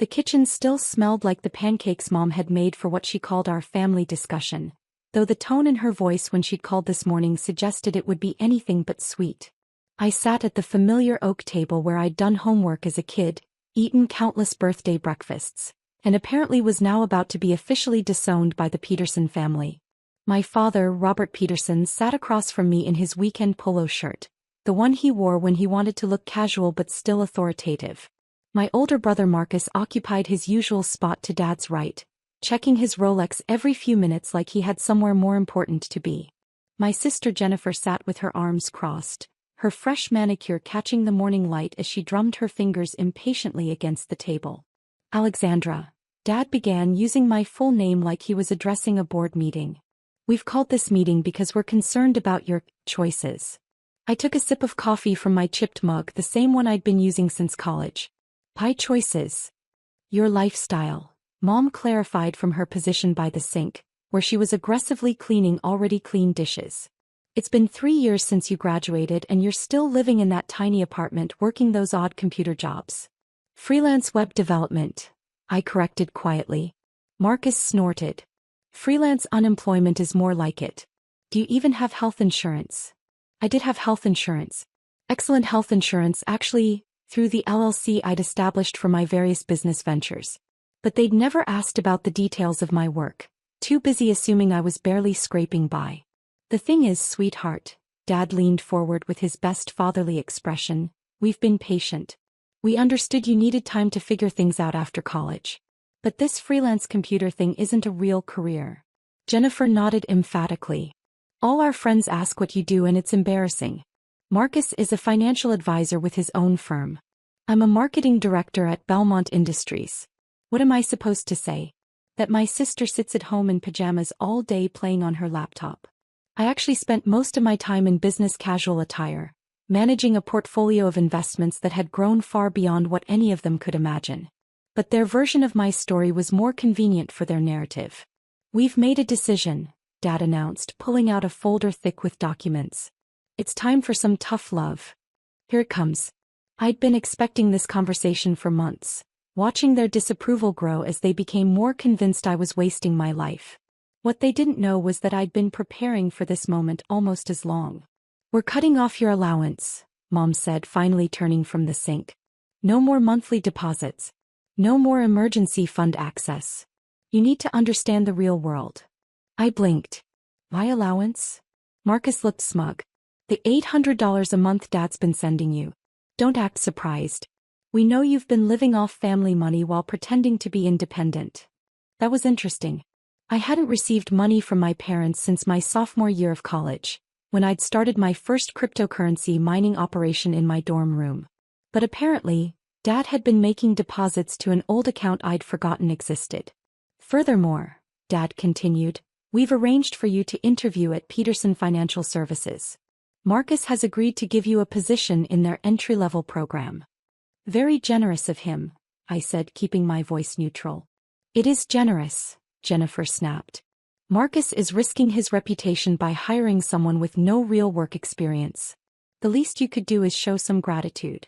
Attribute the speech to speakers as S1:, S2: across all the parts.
S1: The kitchen still smelled like the pancakes Mom had made for what she called our family discussion, though the tone in her voice when she'd called this morning suggested it would be anything but sweet. I sat at the familiar oak table where I'd done homework as a kid, eaten countless birthday breakfasts, and apparently was now about to be officially disowned by the Peterson family. My father, Robert Peterson, sat across from me in his weekend polo shirt, the one he wore when he wanted to look casual but still authoritative. My older brother Marcus occupied his usual spot to Dad's right, checking his Rolex every few minutes like he had somewhere more important to be. My sister Jennifer sat with her arms crossed, her fresh manicure catching the morning light as she drummed her fingers impatiently against the table. Alexandra, Dad began, using my full name like he was addressing a board meeting. We've called this meeting because we're concerned about your choices. I took a sip of coffee from my chipped mug, the same one I'd been using since college. Pie choices. Your lifestyle, Mom clarified from her position by the sink, where she was aggressively cleaning already clean dishes. It's been 3 years since you graduated and you're still living in that tiny apartment working those odd computer jobs. Freelance web development, I corrected quietly. Marcus snorted. Freelance unemployment is more like it. Do you even have health insurance? I did have health insurance. Excellent health insurance, actually, through the LLC I'd established for my various business ventures. But they'd never asked about the details of my work, too busy assuming I was barely scraping by. The thing is, sweetheart, Dad leaned forward with his best fatherly expression, we've been patient. We understood you needed time to figure things out after college. But this freelance computer thing isn't a real career. Jennifer nodded emphatically. All our friends ask what you do and it's embarrassing. Marcus is a financial advisor with his own firm. I'm a marketing director at Belmont Industries. What am I supposed to say? That my sister sits at home in pajamas all day playing on her laptop. I actually spent most of my time in business casual attire, managing a portfolio of investments that had grown far beyond what any of them could imagine. But their version of my story was more convenient for their narrative. We've made a decision, Dad announced, pulling out a folder thick with documents. It's time for some tough love. Here it comes. I'd been expecting this conversation for months, watching their disapproval grow as they became more convinced I was wasting my life. What they didn't know was that I'd been preparing for this moment almost as long. We're cutting off your allowance, Mom said, finally turning from the sink. No more monthly deposits. No more emergency fund access. You need to understand the real world. I blinked. My allowance? Marcus looked smug. The $800 a month Dad's been sending you. Don't act surprised. We know you've been living off family money while pretending to be independent. That was interesting. I hadn't received money from my parents since my sophomore year of college, when I'd started my first cryptocurrency mining operation in my dorm room. But apparently, Dad had been making deposits to an old account I'd forgotten existed. Furthermore, Dad continued, we've arranged for you to interview at Peterson Financial Services. Marcus has agreed to give you a position in their entry-level program. Very generous of him, I said, keeping my voice neutral. It is generous, Jennifer snapped. Marcus is risking his reputation by hiring someone with no real work experience. The least you could do is show some gratitude.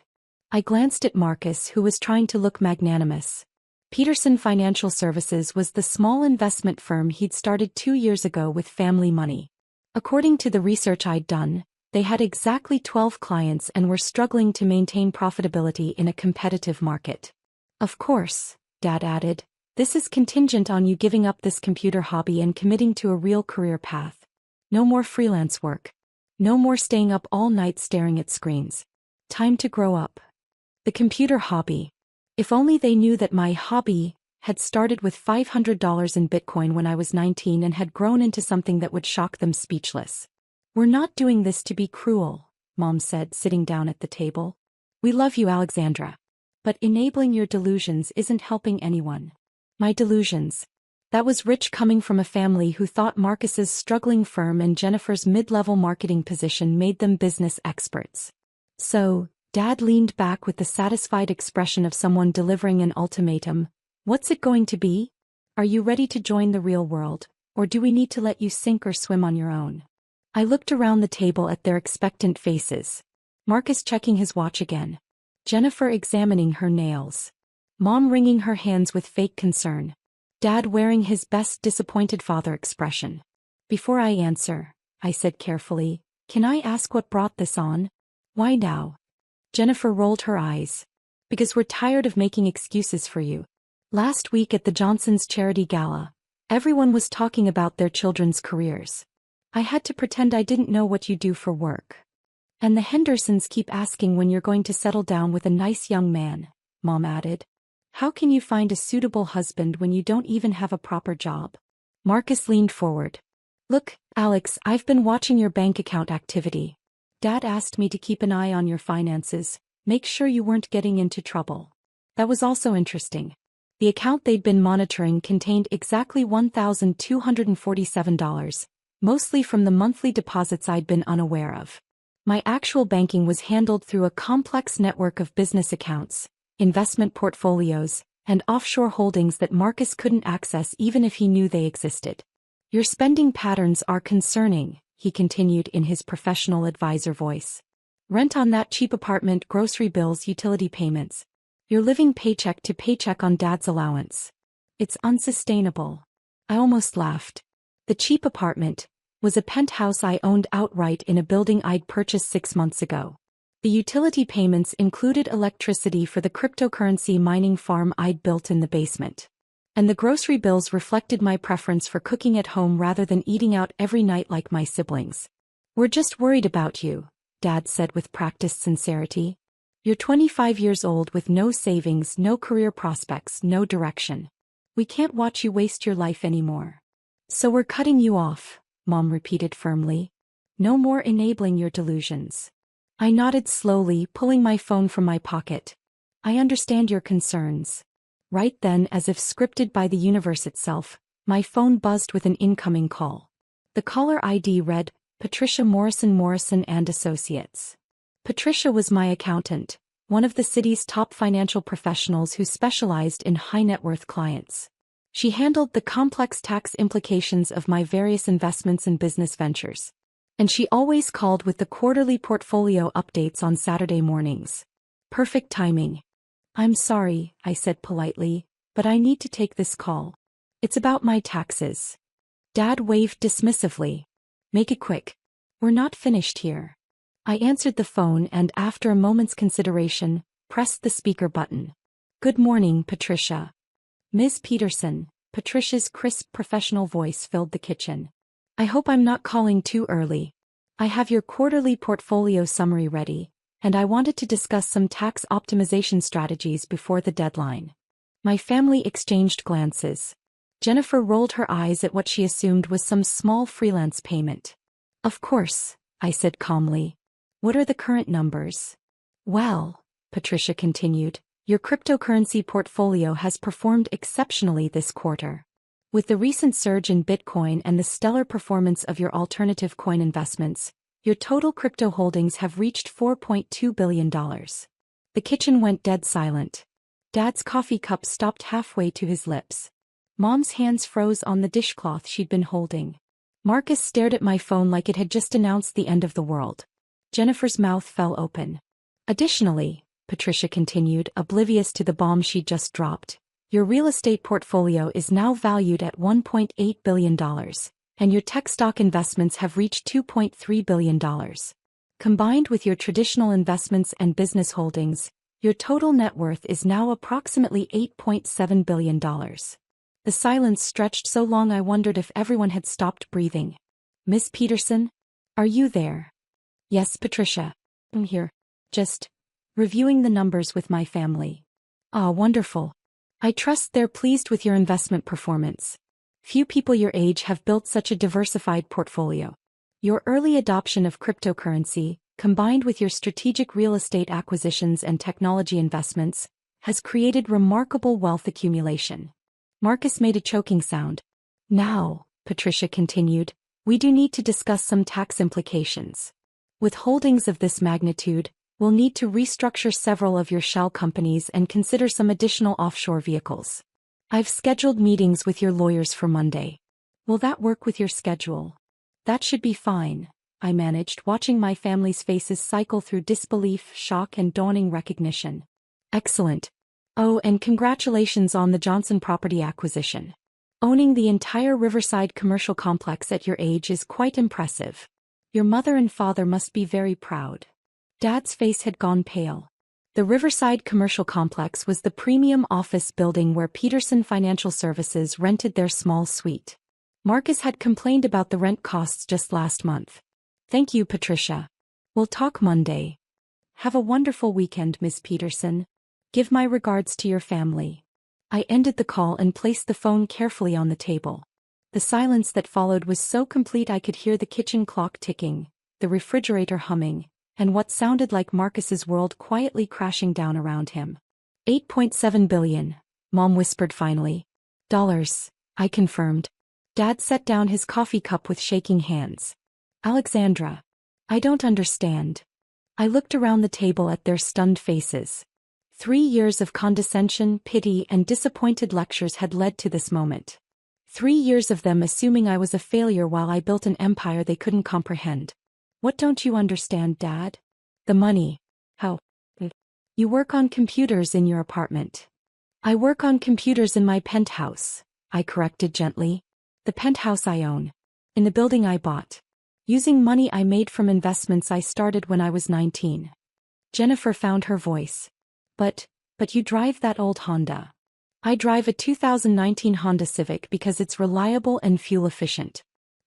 S1: I glanced at Marcus, who was trying to look magnanimous. Peterson Financial Services was the small investment firm he'd started 2 years ago with family money. According to the research I'd done, they had exactly 12 clients and were struggling to maintain profitability in a competitive market. Of course, Dad added, this is contingent on you giving up this computer hobby and committing to a real career path. No more freelance work. No more staying up all night staring at screens. Time to grow up. The computer hobby. If only they knew that my hobby had started with $500 in Bitcoin when I was 19 and had grown into something that would shock them speechless. We're not doing this to be cruel, Mom said, sitting down at the table. We love you, Alexandra. But enabling your delusions isn't helping anyone. My delusions. That was rich coming from a family who thought Marcus's struggling firm and Jennifer's mid-level marketing position made them business experts. So, Dad leaned back with the satisfied expression of someone delivering an ultimatum. What's it going to be? Are you ready to join the real world, or do we need to let you sink or swim on your own? I looked around the table at their expectant faces. Marcus checking his watch again. Jennifer examining her nails. Mom wringing her hands with fake concern. Dad wearing his best disappointed father expression. Before I answer, I said carefully, can I ask what brought this on? Why now? Jennifer rolled her eyes. Because we're tired of making excuses for you. Last week at the Johnsons' charity gala, everyone was talking about their children's careers. I had to pretend I didn't know what you do for work. And the Hendersons keep asking when you're going to settle down with a nice young man, Mom added. How can you find a suitable husband when you don't even have a proper job? Marcus leaned forward. Look, Alex, I've been watching your bank account activity. Dad asked me to keep an eye on your finances, make sure you weren't getting into trouble. That was also interesting. The account they'd been monitoring contained exactly $1,247, mostly from the monthly deposits I'd been unaware of. My actual banking was handled through a complex network of business accounts, investment portfolios, and offshore holdings that Marcus couldn't access even if he knew they existed. Your spending patterns are concerning, he continued in his professional advisor voice. Rent on that cheap apartment, grocery bills, utility payments. You're living paycheck to paycheck on Dad's allowance. It's unsustainable. I almost laughed. The cheap apartment was a penthouse I owned outright in a building I'd purchased 6 months ago. The utility payments included electricity for the cryptocurrency mining farm I'd built in the basement. And the grocery bills reflected my preference for cooking at home rather than eating out every night like my siblings. We're just worried about you, Dad said with practiced sincerity. You're 25 years old with no savings, no career prospects, no direction. We can't watch you waste your life anymore. So we're cutting you off, Mom repeated firmly. No more enabling your delusions. I nodded slowly, pulling my phone from my pocket. I understand your concerns. Right then, as if scripted by the universe itself, my phone buzzed with an incoming call. The caller ID read, Patricia Morrison and Associates. Patricia was my accountant, one of the city's top financial professionals who specialized in high-net-worth clients. She handled the complex tax implications of my various investments and business ventures. And she always called with the quarterly portfolio updates on Saturday mornings. Perfect timing. I'm sorry, I said politely, but I need to take this call. It's about my taxes. Dad waved dismissively. Make it quick. We're not finished here. I answered the phone and, after a moment's consideration, pressed the speaker button. Good morning, Patricia. Ms. Peterson, Patricia's crisp professional voice filled the kitchen. I hope I'm not calling too early. I have your quarterly portfolio summary ready, and I wanted to discuss some tax optimization strategies before the deadline. My family exchanged glances. Jennifer rolled her eyes at what she assumed was some small freelance payment. Of course, I said calmly. What are the current numbers? Well, Patricia continued, your cryptocurrency portfolio has performed exceptionally this quarter. With the recent surge in Bitcoin and the stellar performance of your alternative coin investments, your total crypto holdings have reached $4.2 billion. The kitchen went dead silent. Dad's coffee cup stopped halfway to his lips. Mom's hands froze on the dishcloth she'd been holding. Marcus stared at my phone like it had just announced the end of the world. Jennifer's mouth fell open. Additionally, Patricia continued, oblivious to the bomb she'd just dropped, your real estate portfolio is now valued at $1.8 billion, and your tech stock investments have reached $2.3 billion. Combined with your traditional investments and business holdings, your total net worth is now approximately $8.7 billion. The silence stretched so long I wondered if everyone had stopped breathing. Miss Peterson? Are you there? Yes, Patricia. I'm here. Just reviewing the numbers with my family. Ah, wonderful. I trust they're pleased with your investment performance. Few people your age have built such a diversified portfolio. Your early adoption of cryptocurrency, combined with your strategic real estate acquisitions and technology investments, has created remarkable wealth accumulation. Marcus made a choking sound. Now, Patricia continued, we do need to discuss some tax implications. With holdings of this magnitude, we'll need to restructure several of your shell companies and consider some additional offshore vehicles. I've scheduled meetings with your lawyers for Monday. Will that work with your schedule? That should be fine, I managed, watching my family's faces cycle through disbelief, shock, and dawning recognition. Excellent. Oh, and congratulations on the Johnson property acquisition. Owning the entire Riverside commercial complex at your age is quite impressive. Your mother and father must be very proud. Dad's face had gone pale. The Riverside commercial complex was the premium office building where Peterson Financial Services rented their small suite. Marcus had complained about the rent costs just last month. Thank you, Patricia. We'll talk Monday. Have a wonderful weekend, Miss Peterson. Give my regards to your family. I ended the call and placed the phone carefully on the table. The silence that followed was so complete I could hear the kitchen clock ticking, the refrigerator humming, and what sounded like Marcus's world quietly crashing down around him. 8.7 billion, Mom whispered finally. Dollars, I confirmed. Dad set down his coffee cup with shaking hands. Alexandra. I don't understand. I looked around the table at their stunned faces. 3 years of condescension, pity, and disappointed lectures had led to this moment. 3 years of them assuming I was a failure while I built an empire they couldn't comprehend. What don't you understand, Dad? The money. How? You work on computers in your apartment. I work on computers in my penthouse, I corrected gently. The penthouse I own. In the building I bought. Using money I made from investments I started when I was 19. Jennifer found her voice. But you drive that old Honda. I drive a 2019 Honda Civic because it's reliable and fuel efficient.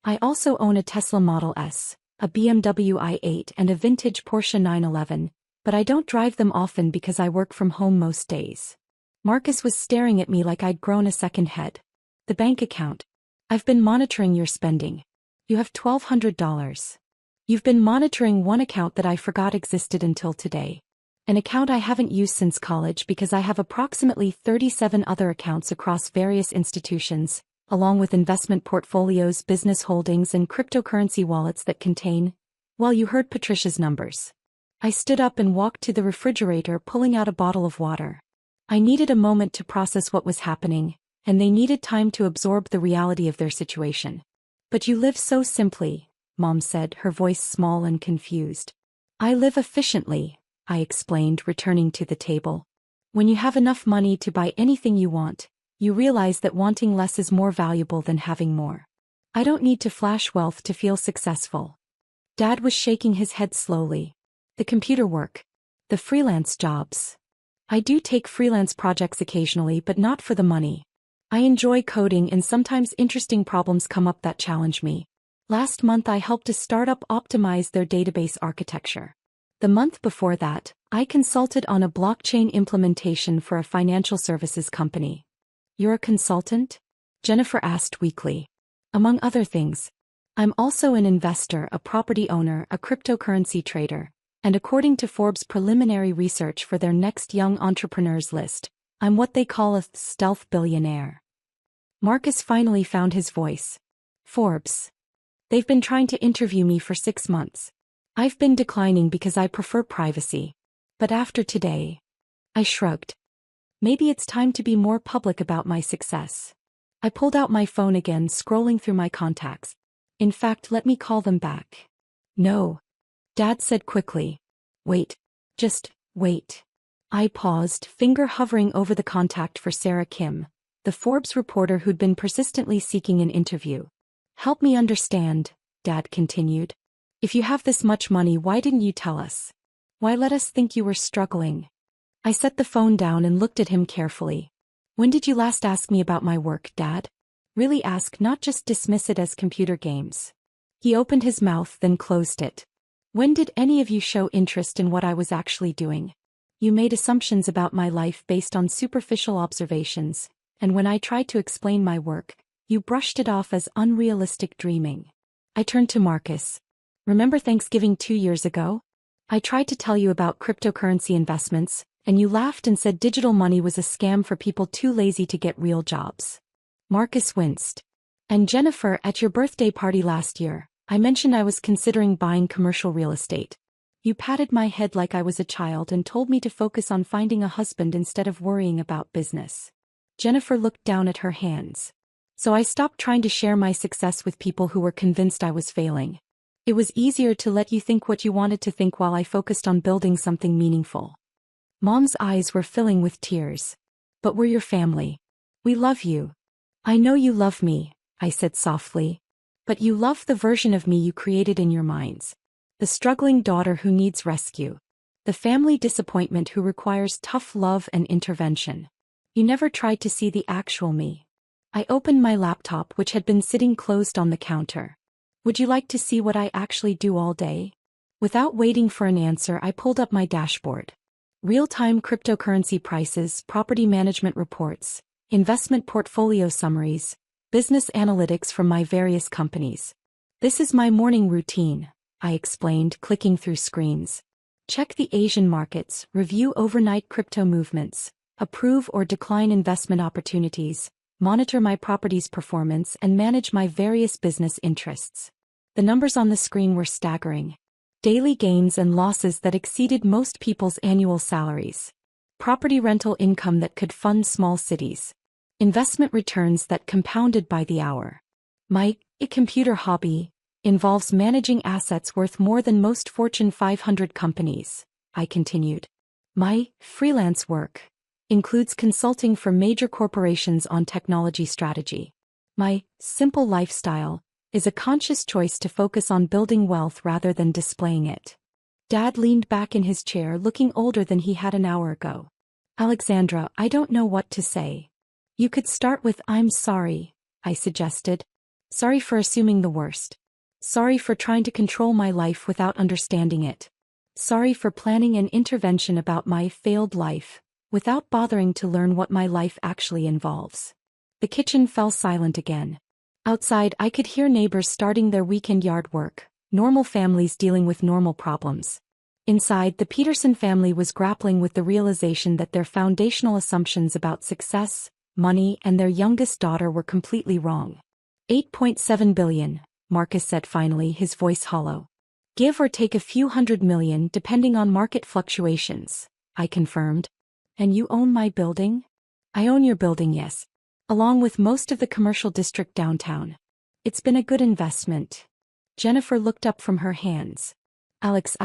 S1: I also own a Tesla Model S, a BMW i8 and a vintage Porsche 911, but I don't drive them often because I work from home most days. Marcus was staring at me like I'd grown a second head. The bank account. I've been monitoring your spending. You have $1,200. You've been monitoring one account that I forgot existed until today. An account I haven't used since college because I have approximately 37 other accounts across various institutions, along with investment portfolios, business holdings, and cryptocurrency wallets that contain, well, you heard Patricia's numbers. I stood up and walked to the refrigerator, pulling out a bottle of water. I needed a moment to process what was happening, and they needed time to absorb the reality of their situation. But you live so simply, Mom said, her voice small and confused. I live efficiently, I explained, returning to the table. When you have enough money to buy anything you want, you realize that wanting less is more valuable than having more. I don't need to flash wealth to feel successful. Dad was shaking his head slowly. The computer work. The freelance jobs. I do take freelance projects occasionally, but not for the money. I enjoy coding and sometimes interesting problems come up that challenge me. Last month I helped a startup optimize their database architecture. The month before that, I consulted on a blockchain implementation for a financial services company. You're a consultant? Jennifer asked weakly. Among other things. I'm also an investor, a property owner, a cryptocurrency trader, and according to Forbes' preliminary research for their next young entrepreneurs list, I'm what they call a stealth billionaire. Marcus finally found his voice. Forbes. They've been trying to interview me for 6 months. I've been declining because I prefer privacy. But after today, I shrugged. Maybe it's time to be more public about my success. I pulled out my phone again, scrolling through my contacts. In fact, let me call them back. No. Dad said quickly. Wait. Just wait. I paused, finger hovering over the contact for Sarah Kim, the Forbes reporter who'd been persistently seeking an interview. Help me understand, Dad continued. If you have this much money, why didn't you tell us? Why let us think you were struggling? I set the phone down and looked at him carefully. When did you last ask me about my work, Dad? Really ask, not just dismiss it as computer games. He opened his mouth, then closed it. When did any of you show interest in what I was actually doing? You made assumptions about my life based on superficial observations, and when I tried to explain my work, you brushed it off as unrealistic dreaming. I turned to Marcus. Remember Thanksgiving 2 years ago? I tried to tell you about cryptocurrency investments, and you laughed and said digital money was a scam for people too lazy to get real jobs. Marcus winced. And Jennifer, at your birthday party last year, I mentioned I was considering buying commercial real estate. You patted my head like I was a child and told me to focus on finding a husband instead of worrying about business. Jennifer looked down at her hands. So I stopped trying to share my success with people who were convinced I was failing. It was easier to let you think what you wanted to think while I focused on building something meaningful. Mom's eyes were filling with tears. But we're your family. We love you. I know you love me, I said softly. But you love the version of me you created in your minds. The struggling daughter who needs rescue. The family disappointment who requires tough love and intervention. You never tried to see the actual me. I opened my laptop, which had been sitting closed on the counter. Would you like to see what I actually do all day? Without waiting for an answer, I pulled up my dashboard. Real-time cryptocurrency prices, property management reports, investment portfolio summaries, business analytics from my various companies. This is my morning routine, I explained, clicking through screens. Check the Asian markets, review overnight crypto movements, approve or decline investment opportunities, monitor my property's performance, and manage my various business interests. The numbers on the screen were staggering. Daily gains and losses that exceeded most people's annual salaries. Property rental income that could fund small cities. Investment returns that compounded by the hour. My computer hobby involves managing assets worth more than most Fortune 500 companies, I continued. My freelance work includes consulting for major corporations on technology strategy. My simple lifestyle is a conscious choice to focus on building wealth rather than displaying it. Dad leaned back in his chair, looking older than he had an hour ago. Alexandra, I don't know what to say. You could start with "I'm sorry," I suggested. Sorry for assuming the worst. Sorry for trying to control my life without understanding it. Sorry for planning an intervention about my failed life, without bothering to learn what my life actually involves. The kitchen fell silent again. Outside, I could hear neighbors starting their weekend yard work, normal families dealing with normal problems. Inside, the Peterson family was grappling with the realization that their foundational assumptions about success, money, and their youngest daughter were completely wrong. $8.7 billion, Marcus said finally, his voice hollow. Give or take a few $100 million depending on market fluctuations, I confirmed. And you own my building? I own your building, yes. Along with most of the commercial district downtown. It's been a good investment. Jennifer looked up from her hands. Alex,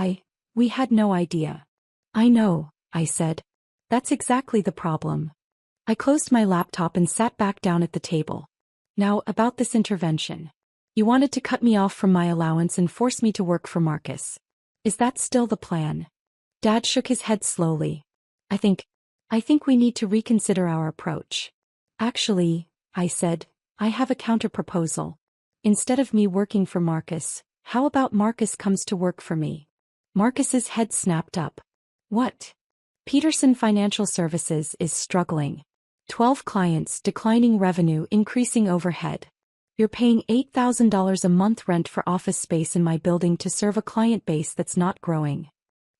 S1: we had no idea. I know, I said. That's exactly the problem. I closed my laptop and sat back down at the table. Now, about this intervention. You wanted to cut me off from my allowance and force me to work for Marcus. Is that still the plan? Dad shook his head slowly. I think we need to reconsider our approach. Actually, I said, I have a counter-proposal. Instead of me working for Marcus, how about Marcus comes to work for me? Marcus's head snapped up. What? Peterson Financial Services is struggling. 12 clients, declining revenue, increasing overhead. You're paying $8,000 a month rent for office space in my building to serve a client base that's not growing.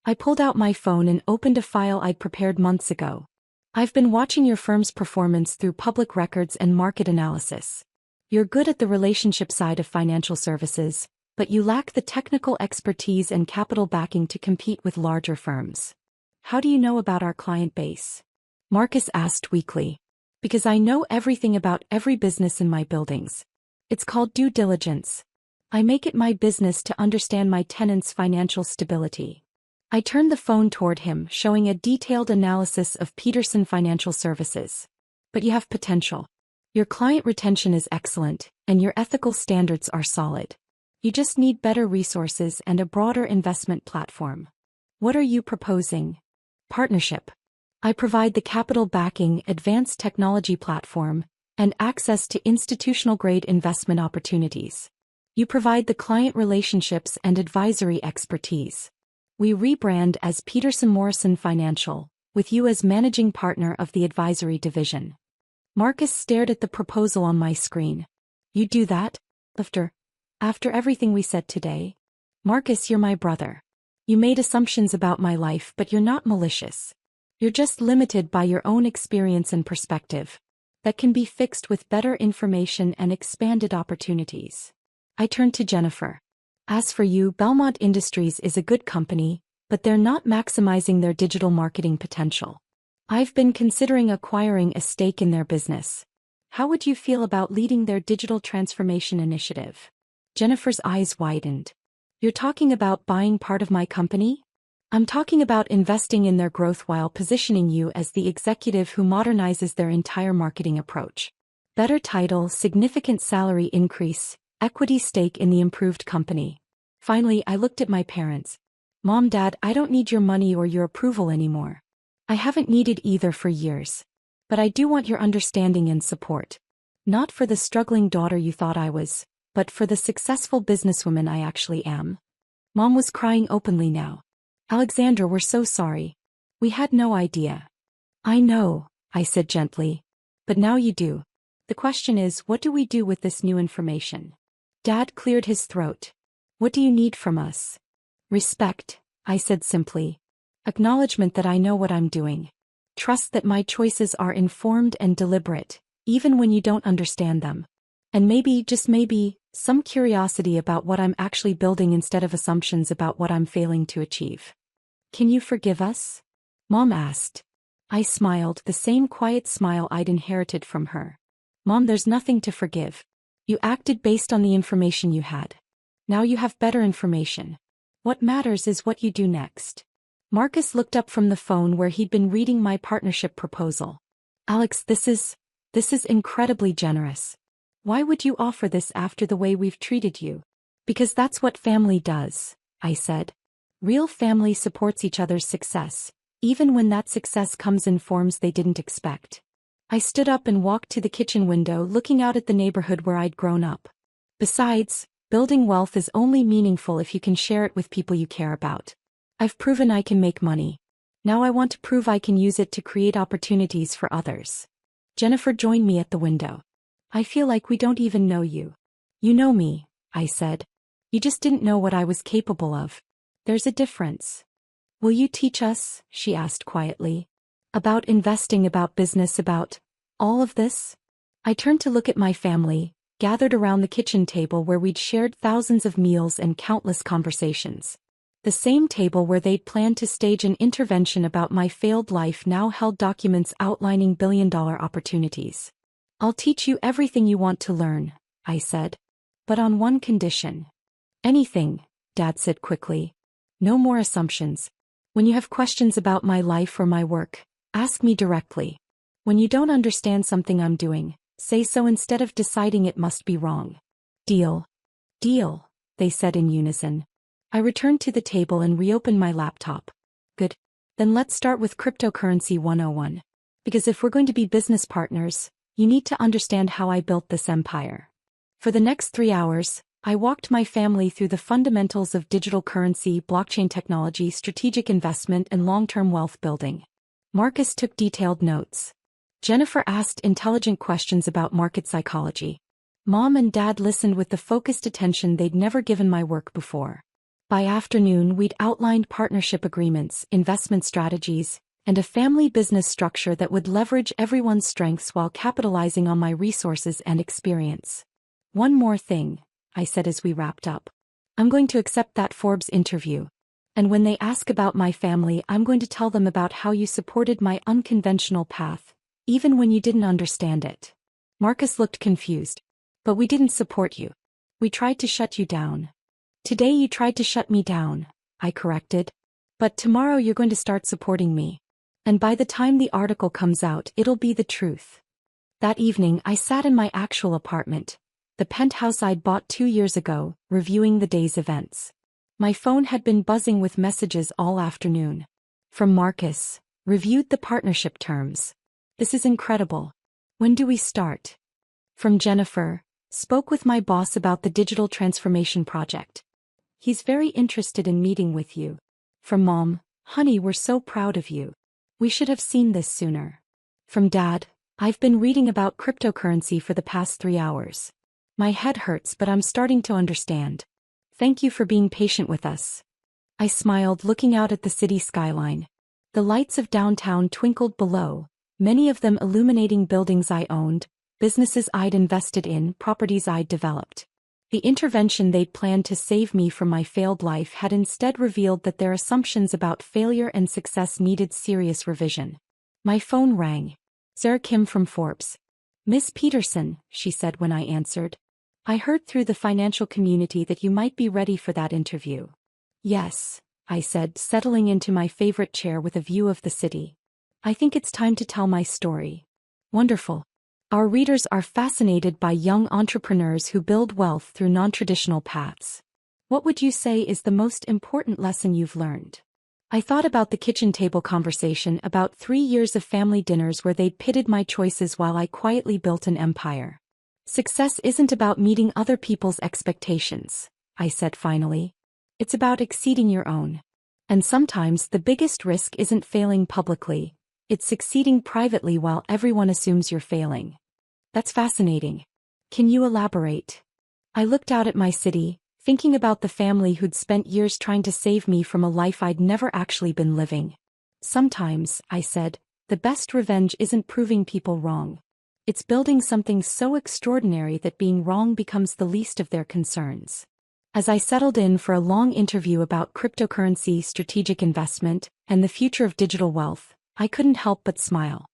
S1: I pulled out my phone and opened a file I'd prepared months ago. I've been watching your firm's performance through public records and market analysis. You're good at the relationship side of financial services, but you lack the technical expertise and capital backing to compete with larger firms. How do you know about our client base? Marcus asked weakly. Because I know everything about every business in my buildings. It's called due diligence. I make it my business to understand my tenants' financial stability. I turned the phone toward him, showing a detailed analysis of Peterson Financial Services. But you have potential. Your client retention is excellent, and your ethical standards are solid. You just need better resources and a broader investment platform. What are you proposing? Partnership. I provide the capital backing, advanced technology platform, and access to institutional-grade investment opportunities. You provide the client relationships and advisory expertise. We rebrand as Peterson Morrison Financial, with you as managing partner of the advisory division. Marcus stared at the proposal on my screen. You do that? After everything we said today? Marcus, you're my brother. You made assumptions about my life, but you're not malicious. You're just limited by your own experience and perspective. That can be fixed with better information and expanded opportunities. I turned to Jennifer. As for you, Belmont Industries is a good company, but they're not maximizing their digital marketing potential. I've been considering acquiring a stake in their business. How would you feel about leading their digital transformation initiative? Jennifer's eyes widened. You're talking about buying part of my company? I'm talking about investing in their growth while positioning you as the executive who modernizes their entire marketing approach. Better title, significant salary increase, equity stake in the improved company. Finally, I looked at my parents. Mom, Dad, I don't need your money or your approval anymore. I haven't needed either for years. But I do want your understanding and support. Not for the struggling daughter you thought I was, but for the successful businesswoman I actually am. Mom was crying openly now. Alexandra, we're so sorry. We had no idea. I know, I said gently. But now you do. The question is, what do we do with this new information? Dad cleared his throat. What do you need from us? Respect, I said simply. Acknowledgement that I know what I'm doing. Trust that my choices are informed and deliberate, even when you don't understand them. And maybe, just maybe, some curiosity about what I'm actually building instead of assumptions about what I'm failing to achieve. Can you forgive us? Mom asked. I smiled, the same quiet smile I'd inherited from her. Mom, there's nothing to forgive. You acted based on the information you had. Now you have better information. What matters is what you do next. Marcus looked up from the phone where he'd been reading my partnership proposal. Alex, this is incredibly generous. Why would you offer this after the way we've treated you? Because that's what family does, I said. Real family supports each other's success, even when that success comes in forms they didn't expect. I stood up and walked to the kitchen window, looking out at the neighborhood where I'd grown up. Besides, building wealth is only meaningful if you can share it with people you care about. I've proven I can make money. Now I want to prove I can use it to create opportunities for others. Jennifer joined me at the window. I feel like we don't even know you. You know me, I said. You just didn't know what I was capable of. There's a difference. Will you teach us, she asked quietly, about investing, about business, about all of this? I turned to look at my family, gathered around the kitchen table where we'd shared thousands of meals and countless conversations. The same table where they'd planned to stage an intervention about my failed life now held documents outlining billion-dollar opportunities. I'll teach you everything you want to learn, I said. But on one condition. Anything, Dad said quickly. No more assumptions. When you have questions about my life or my work, ask me directly. When you don't understand something I'm doing, say so instead of deciding it must be wrong. Deal. Deal, they said in unison. I returned to the table and reopened my laptop. Good. Then let's start with cryptocurrency 101. Because if we're going to be business partners, you need to understand how I built this empire. For the next 3 hours, I walked my family through the fundamentals of digital currency, blockchain technology, strategic investment, and long-term wealth building. Marcus took detailed notes. Jennifer asked intelligent questions about market psychology. Mom and Dad listened with the focused attention they'd never given my work before. By afternoon, we'd outlined partnership agreements, investment strategies, and a family business structure that would leverage everyone's strengths while capitalizing on my resources and experience. One more thing, I said as we wrapped up. I'm going to accept that Forbes interview. And when they ask about my family, I'm going to tell them about how you supported my unconventional path, even when you didn't understand it. Marcus looked confused. But we didn't support you. We tried to shut you down. Today you tried to shut me down, I corrected. But tomorrow you're going to start supporting me. And by the time the article comes out, it'll be the truth. That evening, I sat in my actual apartment, the penthouse I'd bought 2 years ago, reviewing the day's events. My phone had been buzzing with messages all afternoon. From Marcus, reviewed the partnership terms. This is incredible. When do we start? From Jennifer, spoke with my boss about the digital transformation project. He's very interested in meeting with you. From Mom, honey, we're so proud of you. We should have seen this sooner. From Dad, I've been reading about cryptocurrency for the past 3 hours. My head hurts, but I'm starting to understand. Thank you for being patient with us. I smiled, looking out at the city skyline. The lights of downtown twinkled below, many of them illuminating buildings I owned, businesses I'd invested in, properties I'd developed. The intervention they'd planned to save me from my failed life had instead revealed that their assumptions about failure and success needed serious revision. My phone rang. Sarah Kim from Forbes. Miss Peterson, she said when I answered. I heard through the financial community that you might be ready for that interview. Yes, I said, settling into my favorite chair with a view of the city. I think it's time to tell my story. Wonderful. Our readers are fascinated by young entrepreneurs who build wealth through non-traditional paths. What would you say is the most important lesson you've learned? I thought about the kitchen table conversation, about 3 years of family dinners where they pitted my choices while I quietly built an empire. Success isn't about meeting other people's expectations, I said finally. It's about exceeding your own. And sometimes the biggest risk isn't failing publicly, it's succeeding privately while everyone assumes you're failing. That's fascinating. Can you elaborate? I looked out at my city, thinking about the family who'd spent years trying to save me from a life I'd never actually been living. Sometimes, I said, the best revenge isn't proving people wrong. It's building something so extraordinary that being wrong becomes the least of their concerns. As I settled in for a long interview about cryptocurrency, strategic investment, and the future of digital wealth, I couldn't help but smile.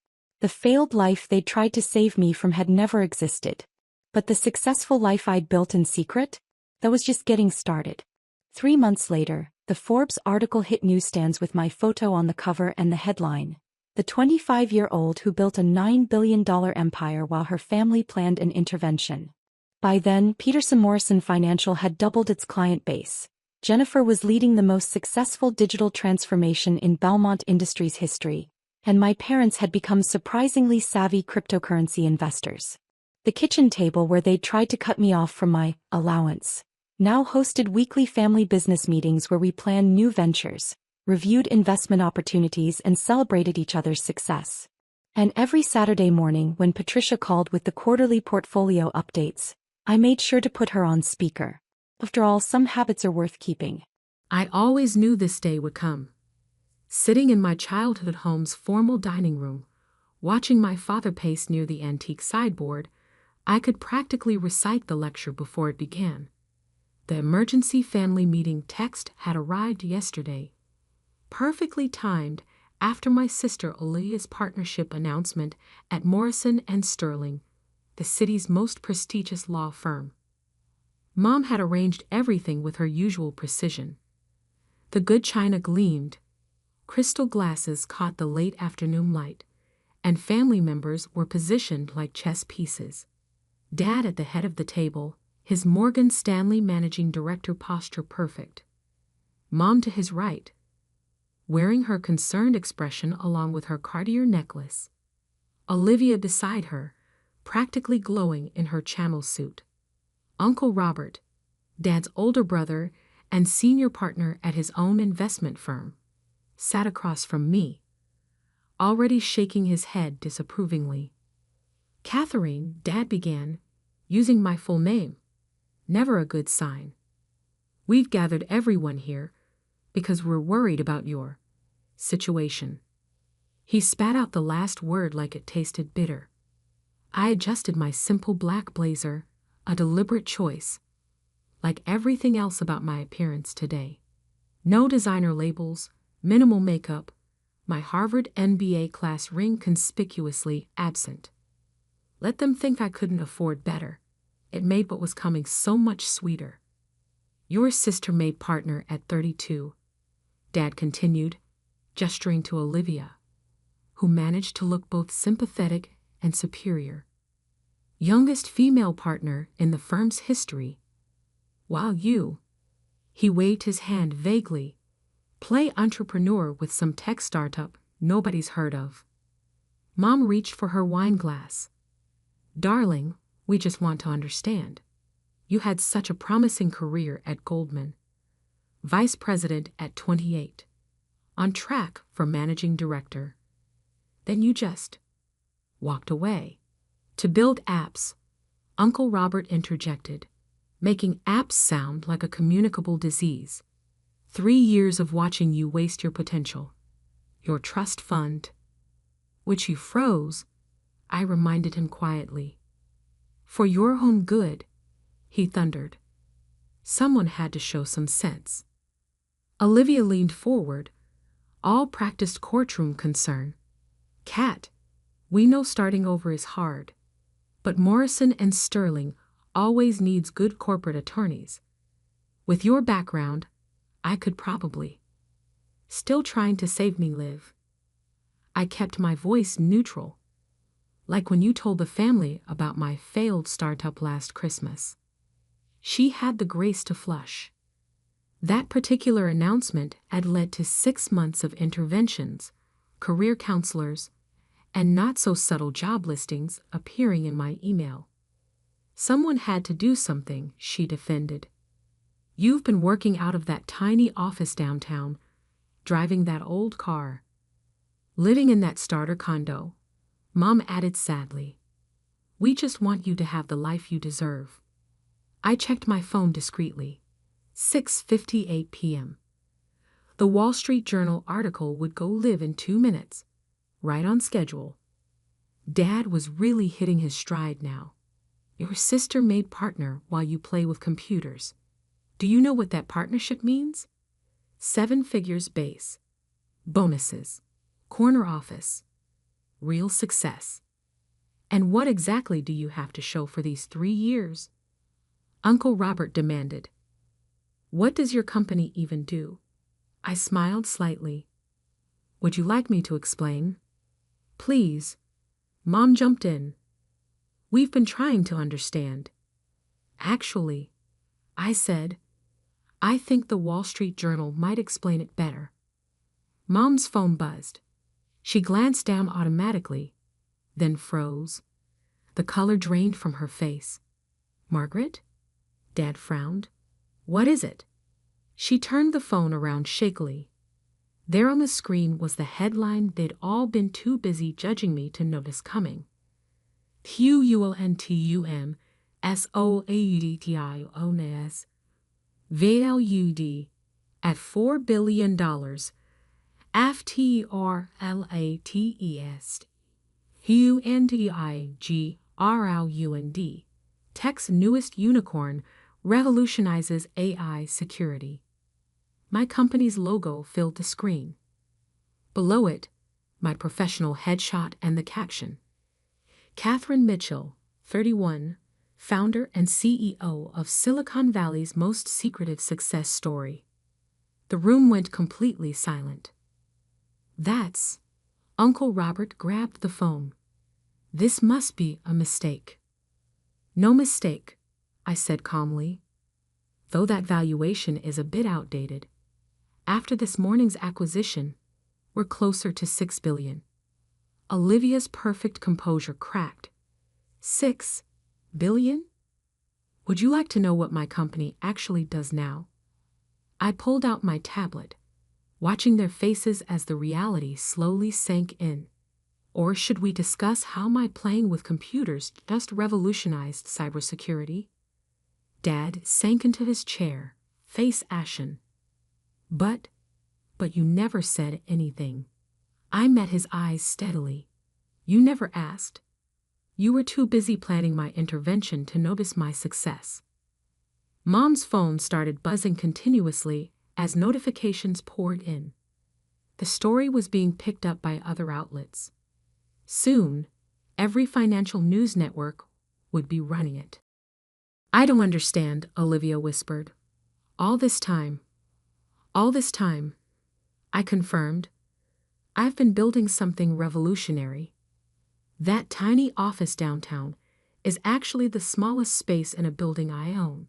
S1: The failed life they'd tried to save me from had never existed. But the successful life I'd built in secret? That was just getting started. 3 months later, the Forbes article hit newsstands with my photo on the cover and the headline, "The 25-year-old who built a $9 billion empire while her family planned an intervention." By then, Peterson Morrison Financial had doubled its client base. Jennifer was leading the most successful digital transformation in Belmont Industries history, and my parents had become surprisingly savvy cryptocurrency investors. The kitchen table where they'd tried to cut me off from my allowance now hosted weekly family business meetings where we planned new ventures, reviewed investment opportunities, and celebrated each other's success. And every Saturday morning when Patricia called with the quarterly portfolio updates, I made sure to put her on speaker. After all, some habits are worth keeping.
S2: I always knew this day would come. Sitting in my childhood home's formal dining room, watching my father pace near the antique sideboard, I could practically recite the lecture before it began. The emergency family meeting text had arrived yesterday, perfectly timed after my sister Olivia's partnership announcement at Morrison & Sterling, the city's most prestigious law firm. Mom had arranged everything with her usual precision. The good china gleamed, crystal glasses caught the late afternoon light, and family members were positioned like chess pieces. Dad at the head of the table, his Morgan Stanley managing director posture perfect. Mom to his right, wearing her concerned expression along with her Cartier necklace. Olivia beside her, practically glowing in her Channel suit. Uncle Robert, Dad's older brother and senior partner at his own investment firm, sat across from me, already shaking his head disapprovingly. "Catherine," Dad began, using my full name. Never a good sign. "We've gathered everyone here because we're worried about your situation." He spat out the last word like it tasted bitter. I adjusted my simple black blazer, a deliberate choice, like everything else about my appearance today. No designer labels, minimal makeup, my Harvard MBA class ring conspicuously absent. Let them think I couldn't afford better. It made what was coming so much sweeter. "Your sister made partner at 32, Dad continued, gesturing to Olivia, who managed to look both sympathetic and superior. "Youngest female partner in the firm's history. While you," he waved his hand vaguely, "play entrepreneur with some tech startup nobody's heard of." Mom reached for her wine glass. "Darling, we just want to understand. You had such a promising career at Goldman. Vice president at 28. On track for managing director. Then you just walked away. To build apps," Uncle Robert interjected, making apps sound like a communicable disease. 3 years of watching you waste your potential. Your trust fund, which you froze, I reminded him quietly. "For your home good," he thundered. Someone had to show some sense. Olivia leaned forward, all practiced courtroom concern. "Cat, we know starting over is hard, but Morrison & Sterling always needs good corporate attorneys. With your background, I could probably." still trying to save me, Liv. I kept my voice neutral, like when you told the family about my failed startup last Christmas. She had the grace to flush. That particular announcement had led to 6 months of interventions, career counselors, and not-so-subtle job listings appearing in my email. Someone had to do something, she defended. You've been working out of that tiny office downtown, driving that old car, living in that starter condo, Mom added sadly. We just want you to have the life you deserve. I checked my phone discreetly. 6:58 p.m. The Wall Street Journal article would go live in 2 minutes, right on schedule. Dad was really hitting his stride now. Your sister made partner while you play with computers. Do you know what that partnership means? 7 figures base, bonuses, corner office, real success. And what exactly do you have to show for these 3 years? Uncle Robert demanded. What does your company even do? I smiled slightly. Would you like me to explain? Please. Mom jumped in. We've been trying to understand. Actually, I said, I think the Wall Street Journal might explain it better. Mom's phone buzzed. She glanced down automatically, then froze. The color drained from her face. Margaret? Dad frowned. What is it? She turned the phone around shakily. There on the screen was the headline they'd all been too busy judging me to notice coming. QUNTUMSOAUDTIONS valued at $4 billion AFTRLATEST UNDIGROUND. Tech's newest unicorn revolutionizes AI security. My company's logo filled the screen. Below it, my professional headshot and the caption. Catherine Mitchell, 31, founder and CEO of Silicon Valley's most secretive success story. The room went completely silent. That's... Uncle Robert grabbed the phone. This must be a mistake. No mistake, I said calmly. Though that valuation is a bit outdated. After this morning's acquisition, we're closer to $6 billion. Olivia's perfect composure cracked. $6 billion? Would you like to know what my company actually does now? I pulled out my tablet, watching their faces as the reality slowly sank in. Or should we discuss how my playing with computers just revolutionized cybersecurity? Dad sank into his chair, face ashen. But you never said anything. I met his eyes steadily. You never asked. You were too busy planning my intervention to notice my success. Mom's phone started buzzing continuously as notifications poured in. The story was being picked up by other outlets. Soon, every financial news network would be running it. I don't understand, Olivia whispered. All this time, I confirmed. I've been building something revolutionary. That tiny office downtown is actually the smallest space in a building I own.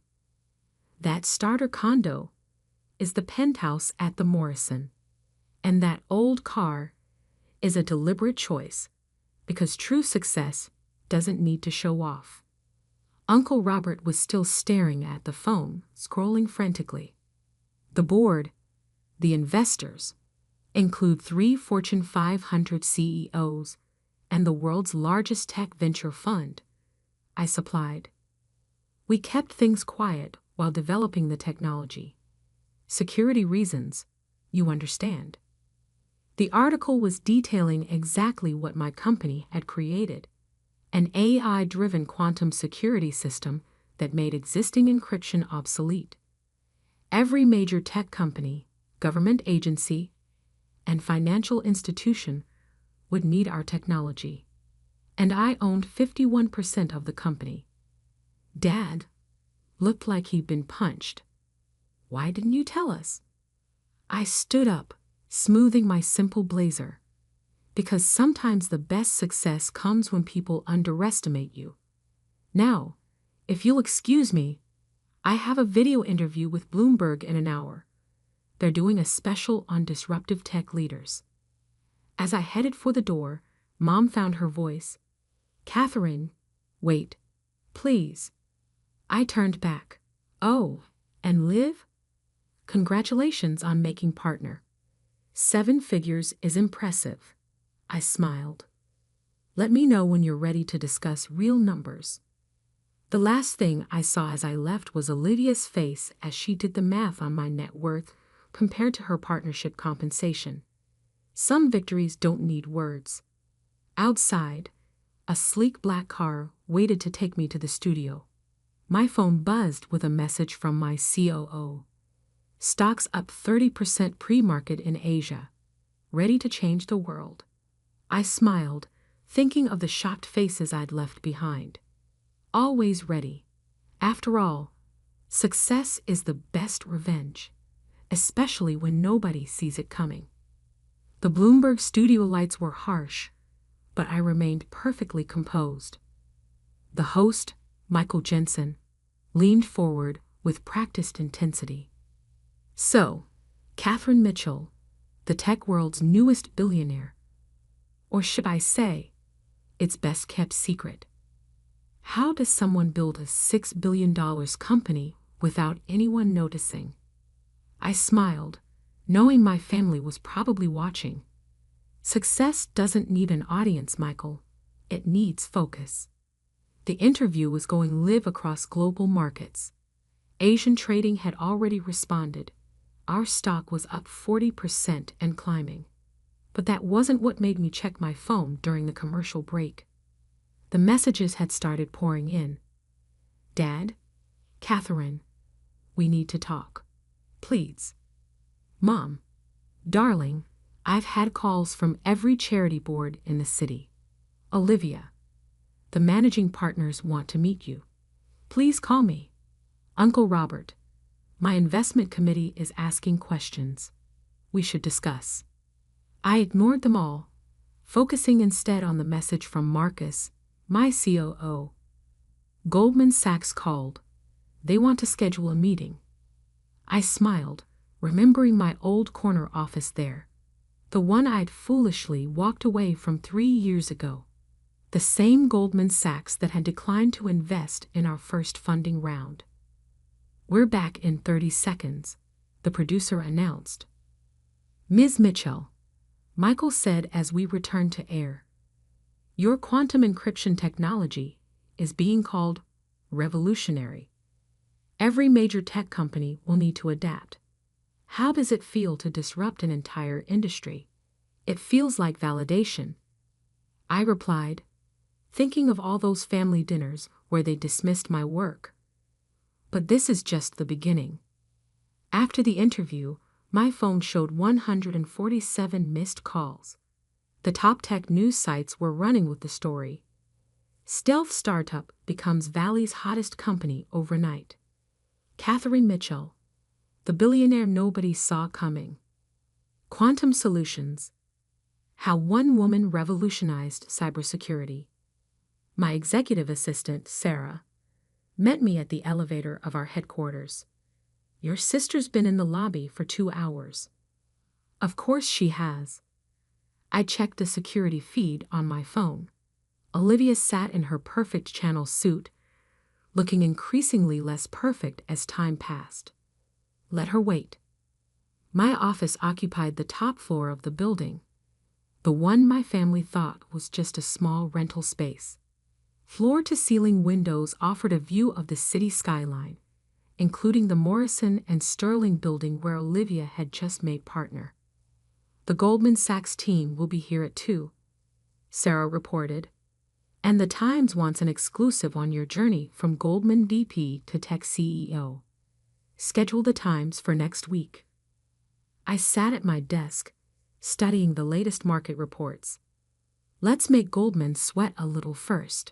S2: That starter condo is the penthouse at the Morrison. And that old car is a deliberate choice, because true success doesn't need to show off. Uncle Robert was still staring at the phone, scrolling frantically. The board, the investors, include 3 Fortune 500 CEOs and the world's largest tech venture fund, I supplied. We kept things quiet while developing the technology. Security reasons, you understand. The article was detailing exactly what my company had created, an AI-driven quantum security system that made existing encryption obsolete. Every major tech company, government agency, and financial institution would need our technology, and I owned 51% of the company. Dad looked like he'd been punched. Why didn't you tell us? I stood up, smoothing my simple blazer. Because sometimes the best success comes when people underestimate you. Now, if you'll excuse me, I have a video interview with Bloomberg in an hour. They're doing a special on disruptive tech leaders. As I headed for the door, Mom found her voice. Catherine, wait, please. I turned back. Oh, and Liv? Congratulations on making partner. 7 figures is impressive. I smiled. Let me know when you're ready to discuss real numbers. The last thing I saw as I left was Olivia's face as she did the math on my net worth compared to her partnership compensation. Some victories don't need words. Outside, a sleek black car waited to take me to the studio. My phone buzzed with a message from my COO. Stocks up 30% pre-market in Asia. Ready to change the world. I smiled, thinking of the shocked faces I'd left behind. Always ready. After all, success is the best revenge, especially when nobody sees it coming. The Bloomberg studio lights were harsh, but I remained perfectly composed. The host, Michael Jensen, leaned forward with practiced intensity. So, Catherine Mitchell, the tech world's newest billionaire. Or should I say, its best-kept secret. How does someone build a $6 billion company without anyone noticing? I smiled, knowing my family was probably watching. Success doesn't need an audience, Michael. It needs focus. The interview was going live across global markets. Asian trading had already responded. Our stock was up 40% and climbing. But that wasn't what made me check my phone during the commercial break. The messages had started pouring in. Dad, Catherine, we need to talk. Please. Mom, darling, I've had calls from every charity board in the city. Olivia, the managing partners want to meet you. Please call me. Uncle Robert, my investment committee is asking questions. We should discuss. I ignored them all, focusing instead on the message from Marcus, my COO. Goldman Sachs called. They want to schedule a meeting. I smiled, remembering my old corner office there. The one I'd foolishly walked away from 3 years ago. The same Goldman Sachs that had declined to invest in our first funding round. We're back in 30 seconds, the producer announced. Ms. Mitchell, Michael said as we returned to air. Your quantum encryption technology is being called revolutionary. Every major tech company will need to adapt. How does it feel to disrupt an entire industry? It feels like validation. I replied, thinking of all those family dinners where they dismissed my work. But this is just the beginning. After the interview, my phone showed 147 missed calls. The top tech news sites were running with the story. Stealth startup becomes Valley's hottest company overnight. Catherine Mitchell, the billionaire nobody saw coming. Quantum Solutions, how one woman revolutionized cybersecurity. My executive assistant, Sarah, met me at the elevator of our headquarters. Your sister's been in the lobby for 2 hours. Of course she has. I checked the security feed on my phone. Olivia sat in her perfect channel suit, looking increasingly less perfect as time passed. Let her wait. My office occupied the top floor of the building, the one my family thought was just a small rental space. Floor-to-ceiling windows offered a view of the city skyline, including the Morrison and Sterling building where Olivia had just made partner. The Goldman Sachs team will be here at 2, Sarah reported. And the Times wants an exclusive on your journey from Goldman VP to tech CEO. Schedule the Times for next week. I sat at my desk, studying the latest market reports. Let's make Goldman sweat a little first.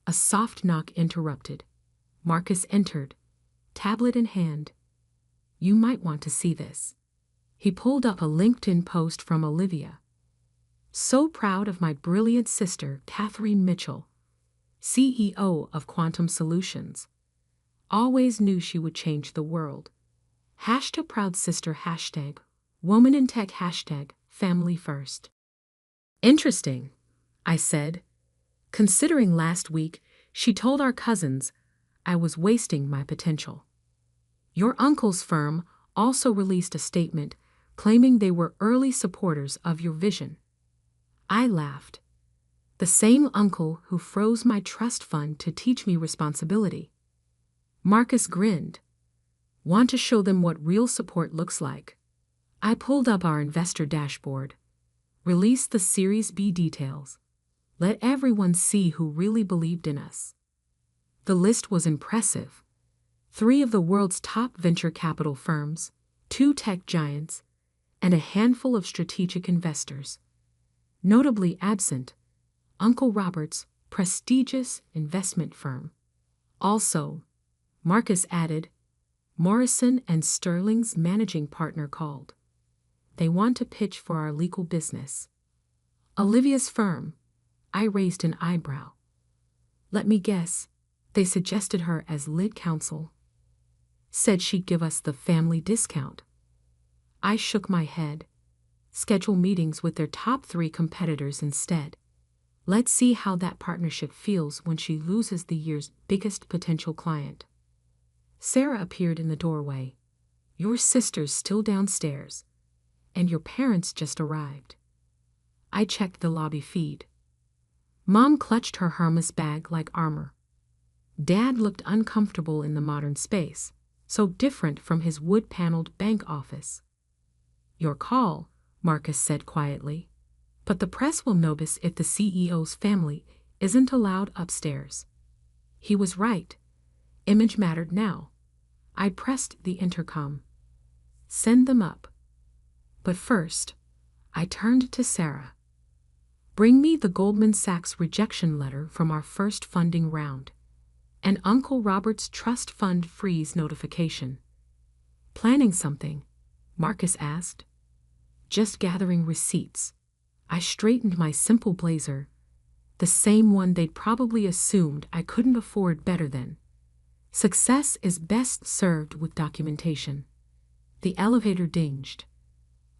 S2: A soft knock interrupted. Marcus entered, tablet in hand. You might want to see this. He pulled up a LinkedIn post from Olivia. So proud of my brilliant sister, Catherine Mitchell, CEO of Quantum Solutions. Always knew she would change the world. Hashtag proud sister, hashtag woman in tech, hashtag family first. Interesting, I said, considering last week she told our cousins I was wasting my potential. Your uncle's firm also released a statement claiming they were early supporters of your vision. I laughed. The same uncle who froze my trust fund to teach me responsibility. Marcus grinned. Want to show them what real support looks like? I pulled up our investor dashboard. Released the Series B details. Let everyone see who really believed in us. The list was impressive. 3 of the world's top venture capital firms, 2 tech giants, and a handful of strategic investors. Notably absent, Uncle Robert's prestigious investment firm. Also, Marcus added, Morrison & Sterling's managing partner called. They want to pitch for our legal business. Olivia's firm. I raised an eyebrow. Let me guess, they suggested her as lead counsel. Said she'd give us the family discount. I shook my head. Schedule meetings with their top 3 competitors instead. Let's see how that partnership feels when she loses the year's biggest potential client. Sarah appeared in the doorway. Your sister's still downstairs, and your parents just arrived. I checked the lobby feed. Mom clutched her Hermes bag like armor. Dad looked uncomfortable in the modern space, so different from his wood-paneled bank office. Your call, Marcus said quietly, but the press will notice if the CEO's family isn't allowed upstairs. He was right. Image mattered now. I pressed the intercom. Send them up. But first, I turned to Sarah. Bring me the Goldman Sachs rejection letter from our first funding round, and Uncle Robert's trust fund freeze notification. Planning something? Marcus asked. Just gathering receipts. I straightened my simple blazer, the same one they'd probably assumed I couldn't afford better than. Success is best served with documentation. The elevator dinged.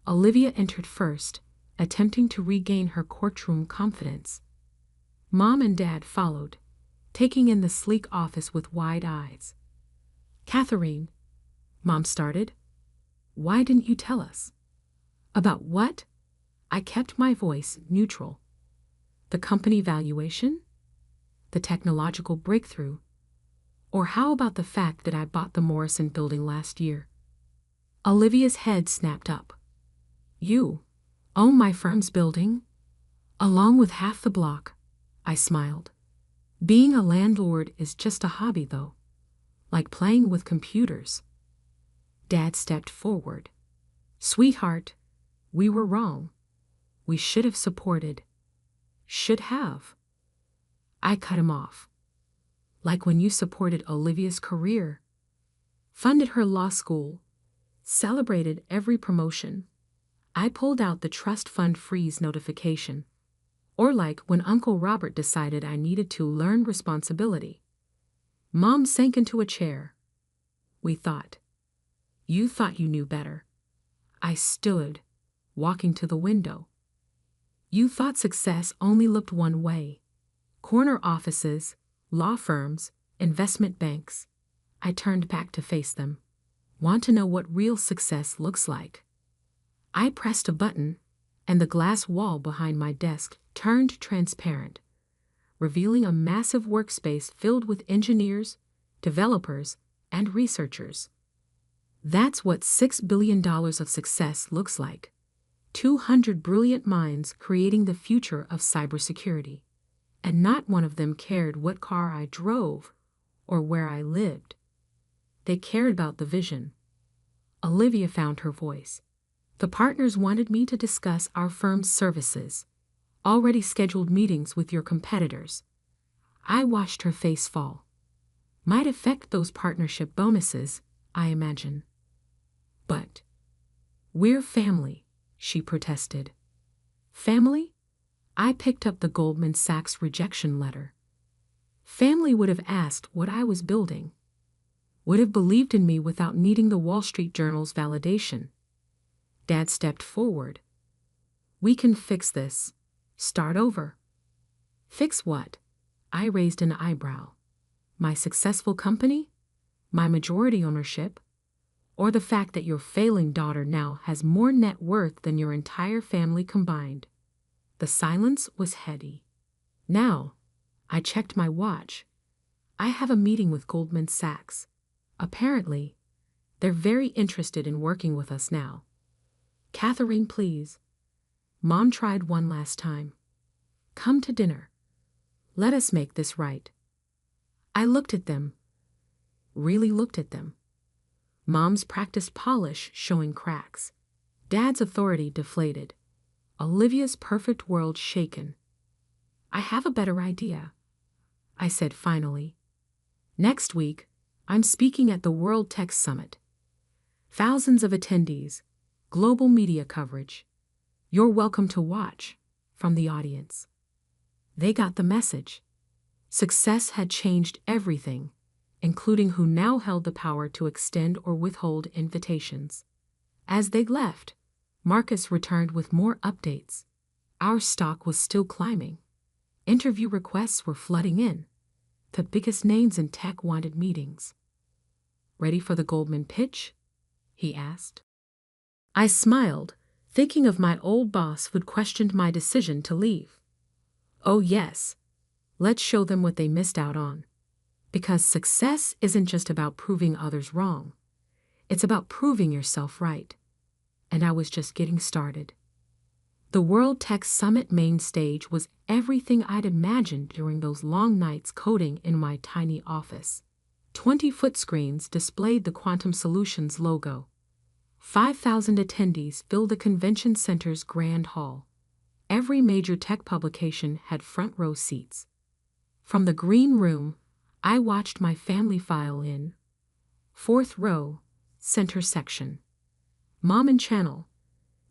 S2: Olivia entered first, attempting to regain her courtroom confidence. Mom and Dad followed, taking in the sleek office with wide eyes. Catherine, Mom started. Why didn't you tell us? About what? I kept my voice neutral. The company valuation? The technological breakthrough? Or how about the fact that I bought the Morrison building last year? Olivia's head snapped up. You own my firm's building? Along with half the block, I smiled. Being a landlord is just a hobby, though. Like playing with computers. Dad stepped forward. Sweetheart, we were wrong. We should have supported. Should have. I cut him off. Like when you supported Olivia's career, funded her law school, celebrated every promotion. I pulled out the trust fund freeze notification. Or like when Uncle Robert decided I needed to learn responsibility. Mom sank into a chair. We thought. You thought you knew better. I stood, walking to the window. You thought success only looked one way. Corner offices, law firms, investment banks. I turned back to face them. Want to know what real success looks like? I pressed a button, and the glass wall behind my desk turned transparent, revealing a massive workspace filled with engineers, developers, and researchers. That's what $6 billion of success looks like. 200 brilliant minds creating the future of cybersecurity. And not one of them cared what car I drove or where I lived. They cared about the vision. Olivia found her voice. The partners wanted me to discuss our firm's services, already scheduled meetings with your competitors. I watched her face fall. Might affect those partnership bonuses, I imagine. But "We're family," she protested. "Family?" I picked up the Goldman Sachs rejection letter. Family would have asked what I was building, would have believed in me without needing the Wall Street Journal's validation. Dad stepped forward. "We can fix this. Start over." "Fix what?" I raised an eyebrow. My successful company? My majority ownership? Or the fact that your failing daughter now has more net worth than your entire family combined? The silence was heady. Now, I checked my watch. I have a meeting with Goldman Sachs. Apparently, they're very interested in working with us now. "Catherine, please." Mom tried one last time. "Come to dinner. Let us make this right." I looked at them. Really looked at them. Mom's practiced polish showing cracks. Dad's authority deflated. Olivia's perfect world shaken. "I have a better idea," I said finally. "Next week, I'm speaking at the World Tech Summit. Thousands of attendees, global media coverage. You're welcome to watch," from the audience. They got the message. Success had changed everything, including who now held the power to extend or withhold invitations. As they left, Marcus returned with more updates. Our stock was still climbing. Interview requests were flooding in. The biggest names in tech wanted meetings. "Ready for the Goldman pitch?" he asked. I smiled, thinking of my old boss who'd questioned my decision to leave. "Oh yes, let's show them what they missed out on." Because success isn't just about proving others wrong. It's about proving yourself right. And I was just getting started. The World Tech Summit main stage was everything I'd imagined during those long nights coding in my tiny office. 20-foot screens displayed the Quantum Solutions logo. 5,000 attendees filled the convention center's grand hall. Every major tech publication had front row seats. From the green room, I watched my family file in. 4th row, center section. Mom in channel,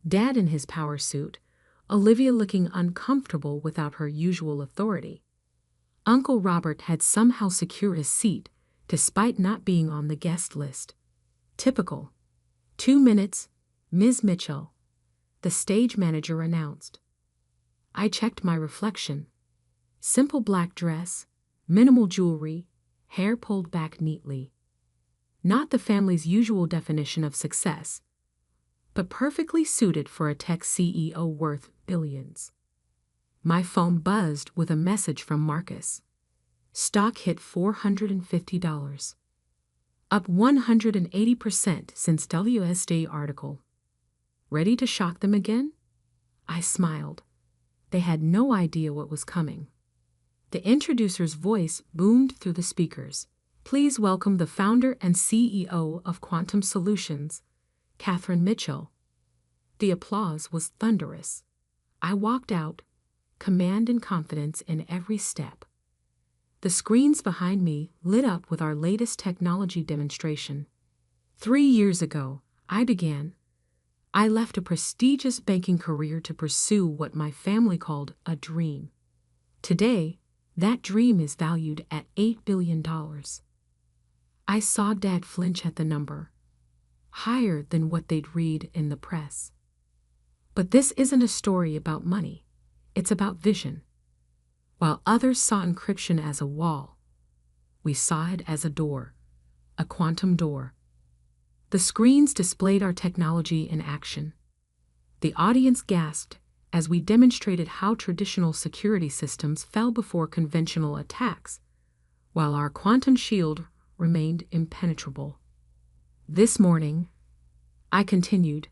S2: Dad in his power suit, Olivia looking uncomfortable without her usual authority. Uncle Robert had somehow secured a seat, despite not being on the guest list. Typical. 2 minutes, Ms. Mitchell, the stage manager announced. I checked my reflection. Simple black dress, minimal jewelry, hair pulled back neatly. Not the family's usual definition of success, but perfectly suited for a tech CEO worth billions. My phone buzzed with a message from Marcus. Stock hit $450. Up 180% since WSJ article. Ready to shock them again? I smiled. They had no idea what was coming. The introducer's voice boomed through the speakers. "Please welcome the founder and CEO of Quantum Solutions, Catherine Mitchell." The applause was thunderous. I walked out, command and confidence in every step. The screens behind me lit up with our latest technology demonstration. 3 years ago, I left a prestigious banking career to pursue what my family called a dream. Today, that dream is valued at $8 billion. I saw Dad flinch at the number, higher than what they'd read in the press. But this isn't a story about money. It's about vision. While others saw encryption as a wall, we saw it as a door, a quantum door. The screens displayed our technology in action. The audience gasped as we demonstrated how traditional security systems fell before conventional attacks, while our quantum shield remained impenetrable. This morning, I continued,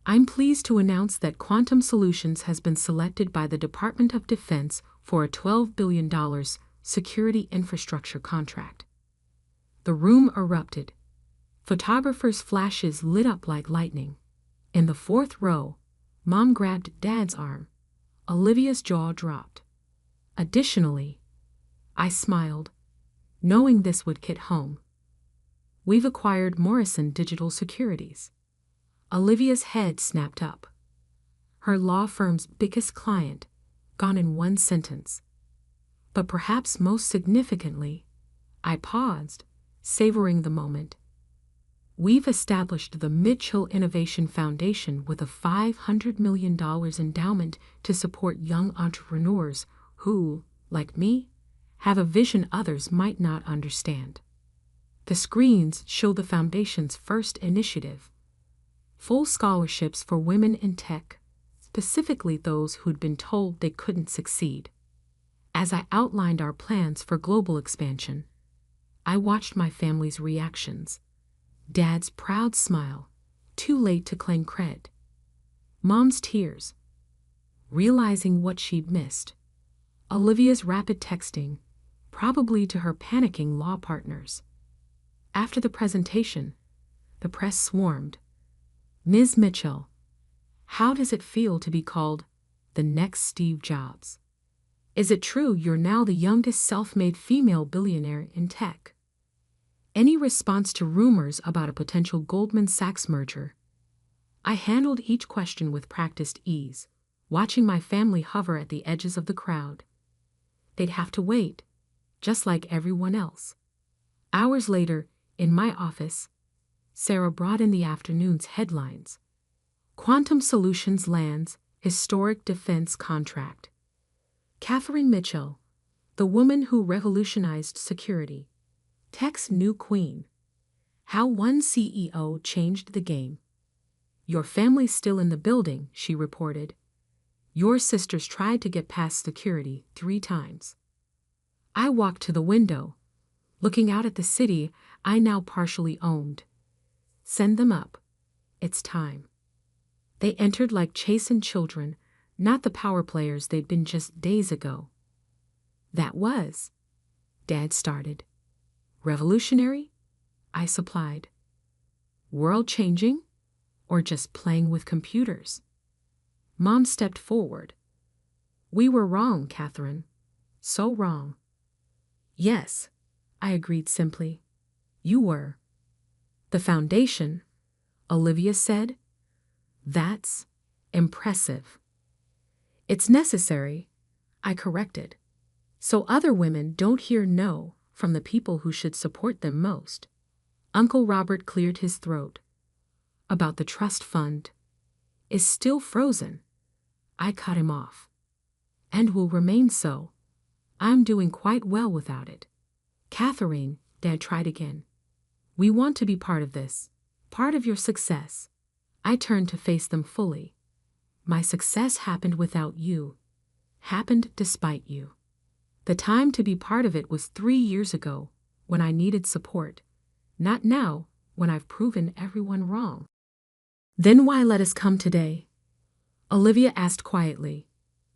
S2: I'm pleased to announce that Quantum Solutions has been selected by the Department of Defense for a $12 billion security infrastructure contract. The room erupted. Photographers' flashes lit up like lightning. In the 4th row, Mom grabbed Dad's arm. Olivia's jaw dropped. Additionally, I smiled, knowing this would hit home. We've acquired Morrison Digital Securities. Olivia's head snapped up. Her law firm's biggest client, gone in one sentence. But perhaps most significantly, I paused, savoring the moment. We've established the Mitchell Innovation Foundation with a $500 million endowment to support young entrepreneurs who, like me, have a vision others might not understand. The screens show the foundation's first initiative: full scholarships for women in tech, specifically those who'd been told they couldn't succeed. As I outlined our plans for global expansion, I watched my family's reactions. Dad's proud smile, too late to claim credit. Mom's tears, realizing what she'd missed. Olivia's rapid texting, probably to her panicking law partners. After the presentation, the press swarmed. "Ms. Mitchell, how does it feel to be called the next Steve Jobs? Is it true you're now the youngest self-made female billionaire in tech?" Any response to rumors about a potential Goldman Sachs merger? I handled each question with practiced ease, watching my family hover at the edges of the crowd. They'd have to wait, just like everyone else. Hours later, in my office, Sarah brought in the afternoon's headlines. Quantum Solutions lands historic defense contract. Catherine Mitchell, the woman who revolutionized security, tech's new queen. How one CEO changed the game. "Your family's still in the building," she reported. "Your sisters tried to get past security 3 times." I walked to the window, looking out at the city I now partially owned. Send them up. It's time. They entered like chastened children, not the power players they'd been just days ago. "That was," Dad started. "Revolutionary?" I supplied. "World-changing? Or just playing with computers?" Mom stepped forward. "We were wrong, Catherine. So wrong." "Yes," I agreed simply. "You were." "The foundation," Olivia said. "That's impressive." "It's necessary," I corrected, "so other women don't hear no from the people who should support them most." Uncle Robert cleared his throat. "About the trust fund is still frozen." I cut him off. "And will remain so. I'm doing quite well without it." "Catherine," Dad tried again. "We want to be part of this, part of your success." I turned to face them fully. "My success happened without you, happened despite you. The time to be part of it was 3 years ago, when I needed support, not now, when I've proven everyone wrong." "Then why let us come today?" Olivia asked quietly.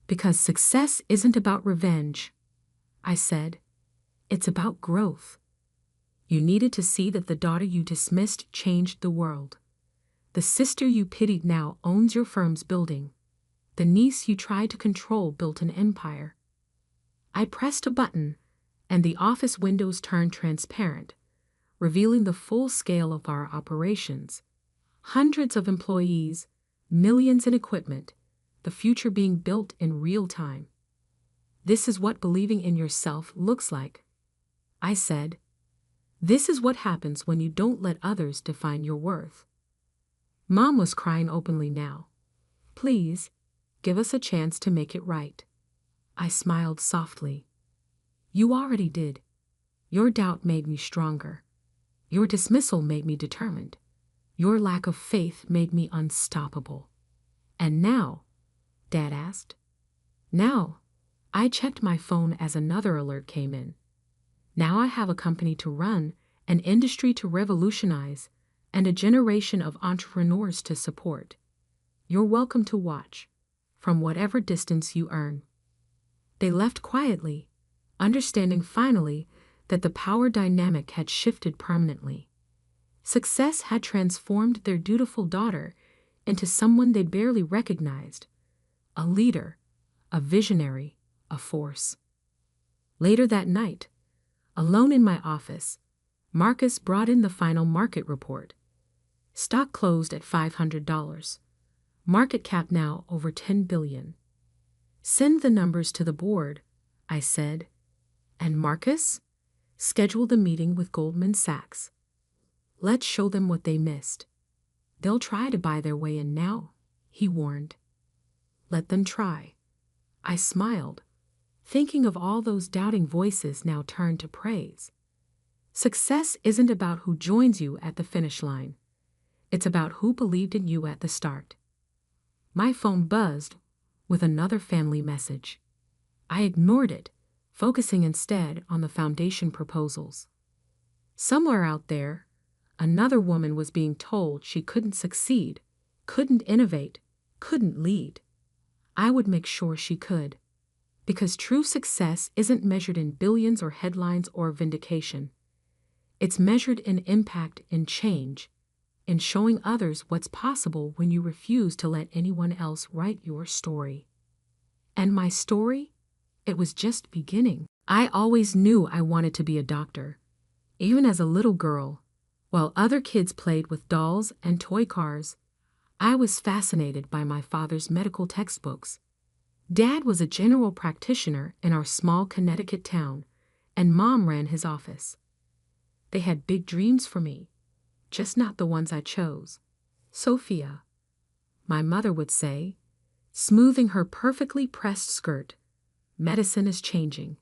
S2: "Because success isn't about revenge," I said. "It's about growth. You needed to see that the daughter you dismissed changed the world. The sister you pitied now owns your firm's building. The niece you tried to control built an empire." I pressed a button, and the office windows turned transparent, revealing the full scale of our operations. Hundreds of employees, millions in equipment, the future being built in real time. "This is what believing in yourself looks like," I said. "This is what happens when you don't let others define your worth." Mom was crying openly now. "Please, give us a chance to make it right." I smiled softly. "You already did. Your doubt made me stronger. Your dismissal made me determined. Your lack of faith made me unstoppable. And now?" Dad asked. "Now?" I checked my phone as another alert came in. "Now I have a company to run, an industry to revolutionize, and a generation of entrepreneurs to support. You're welcome to watch, from whatever distance you earn." They left quietly, understanding finally that the power dynamic had shifted permanently. Success had transformed their dutiful daughter into someone they barely recognized, a leader, a visionary, a force. Later that night, alone in my office, Marcus brought in the final market report. Stock closed at $500. Market cap now over $10 billion. Send the numbers to the board, I said. And Marcus? Schedule the meeting with Goldman Sachs. Let's show them what they missed. They'll try to buy their way in now, he warned. Let them try. I smiled, thinking of all those doubting voices now turned to praise. Success isn't about who joins you at the finish line. It's about who believed in you at the start. My phone buzzed with another family message. I ignored it, focusing instead on the foundation proposals. Somewhere out there, another woman was being told she couldn't succeed, couldn't innovate, couldn't lead. I would make sure she could. Because true success isn't measured in billions or headlines or vindication. It's measured in impact and change, in showing others what's possible when you refuse to let anyone else write your story. And my story? It was just beginning. I always knew I wanted to be a doctor. Even as a little girl, while other kids played with dolls and toy cars, I was fascinated by my father's medical textbooks. Dad was a general practitioner in our small Connecticut town, and Mom ran his office. They had big dreams for me, just not the ones I chose. Sophia, my mother would say, smoothing her perfectly pressed skirt, medicine is changing.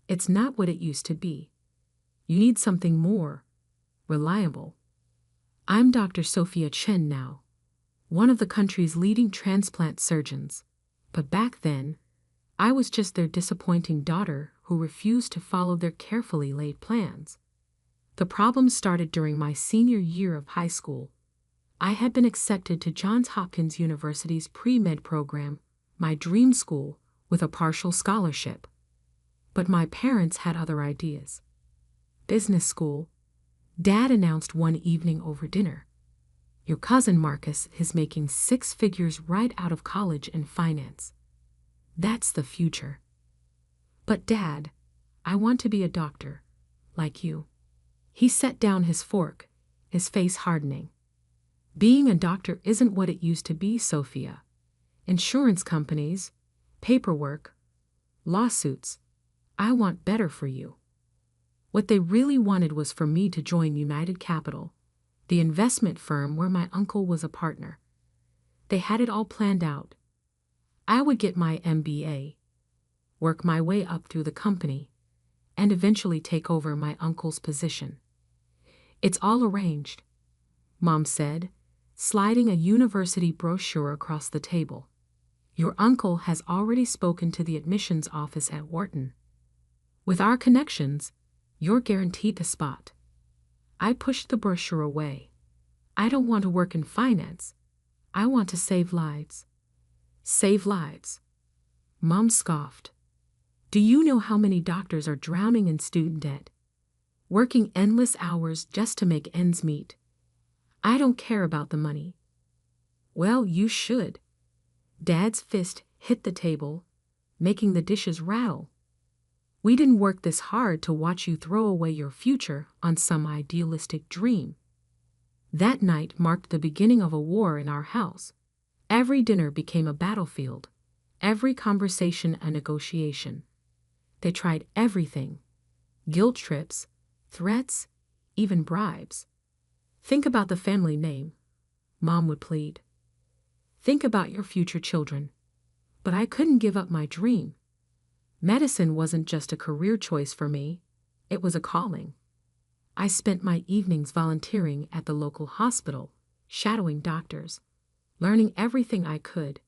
S2: It's not what it used to be. You need something more reliable. I'm Dr. Sophia Chen now, one of the country's leading transplant surgeons. But back then, I was just their disappointing daughter who refused to follow their carefully laid plans. The problem started during my senior year of high school. I had been accepted to Johns Hopkins University's pre-med program, my dream school, with a partial scholarship. But my parents had other ideas. Business school, Dad announced one evening over dinner. Your cousin Marcus is making 6 figures right out of college in finance. That's the future. But Dad, I want to be a doctor, like you. He set down his fork, his face hardening. Being a doctor isn't what it used to be, Sophia. Insurance companies, paperwork, lawsuits. I want better for you. What they really wanted was for me to join United Capital, the investment firm where my uncle was a partner. They had it all planned out. I would get my MBA, work my way up through the company, and eventually take over my uncle's position. It's all arranged, Mom said, sliding a university brochure across the table. Your uncle has already spoken to the admissions office at Wharton. With our connections, you're guaranteed a spot. I pushed the brochure away. I don't want to work in finance. I want to save lives. Save lives. Mom scoffed. Do you know how many doctors are drowning in student debt? Working endless hours just to make ends meet. I don't care about the money. Well, you should. Dad's fist hit the table, making the dishes rattle. We didn't work this hard to watch you throw away your future on some idealistic dream. That night marked the beginning of a war in our house. Every dinner became a battlefield, every conversation a negotiation. They tried everything: guilt trips, threats, even bribes. Think about the family name, Mom would plead. Think about your future children. But I couldn't give up my dream. Medicine wasn't just a career choice for me, it was a calling. I spent my evenings volunteering at the local hospital, shadowing doctors, learning everything I could.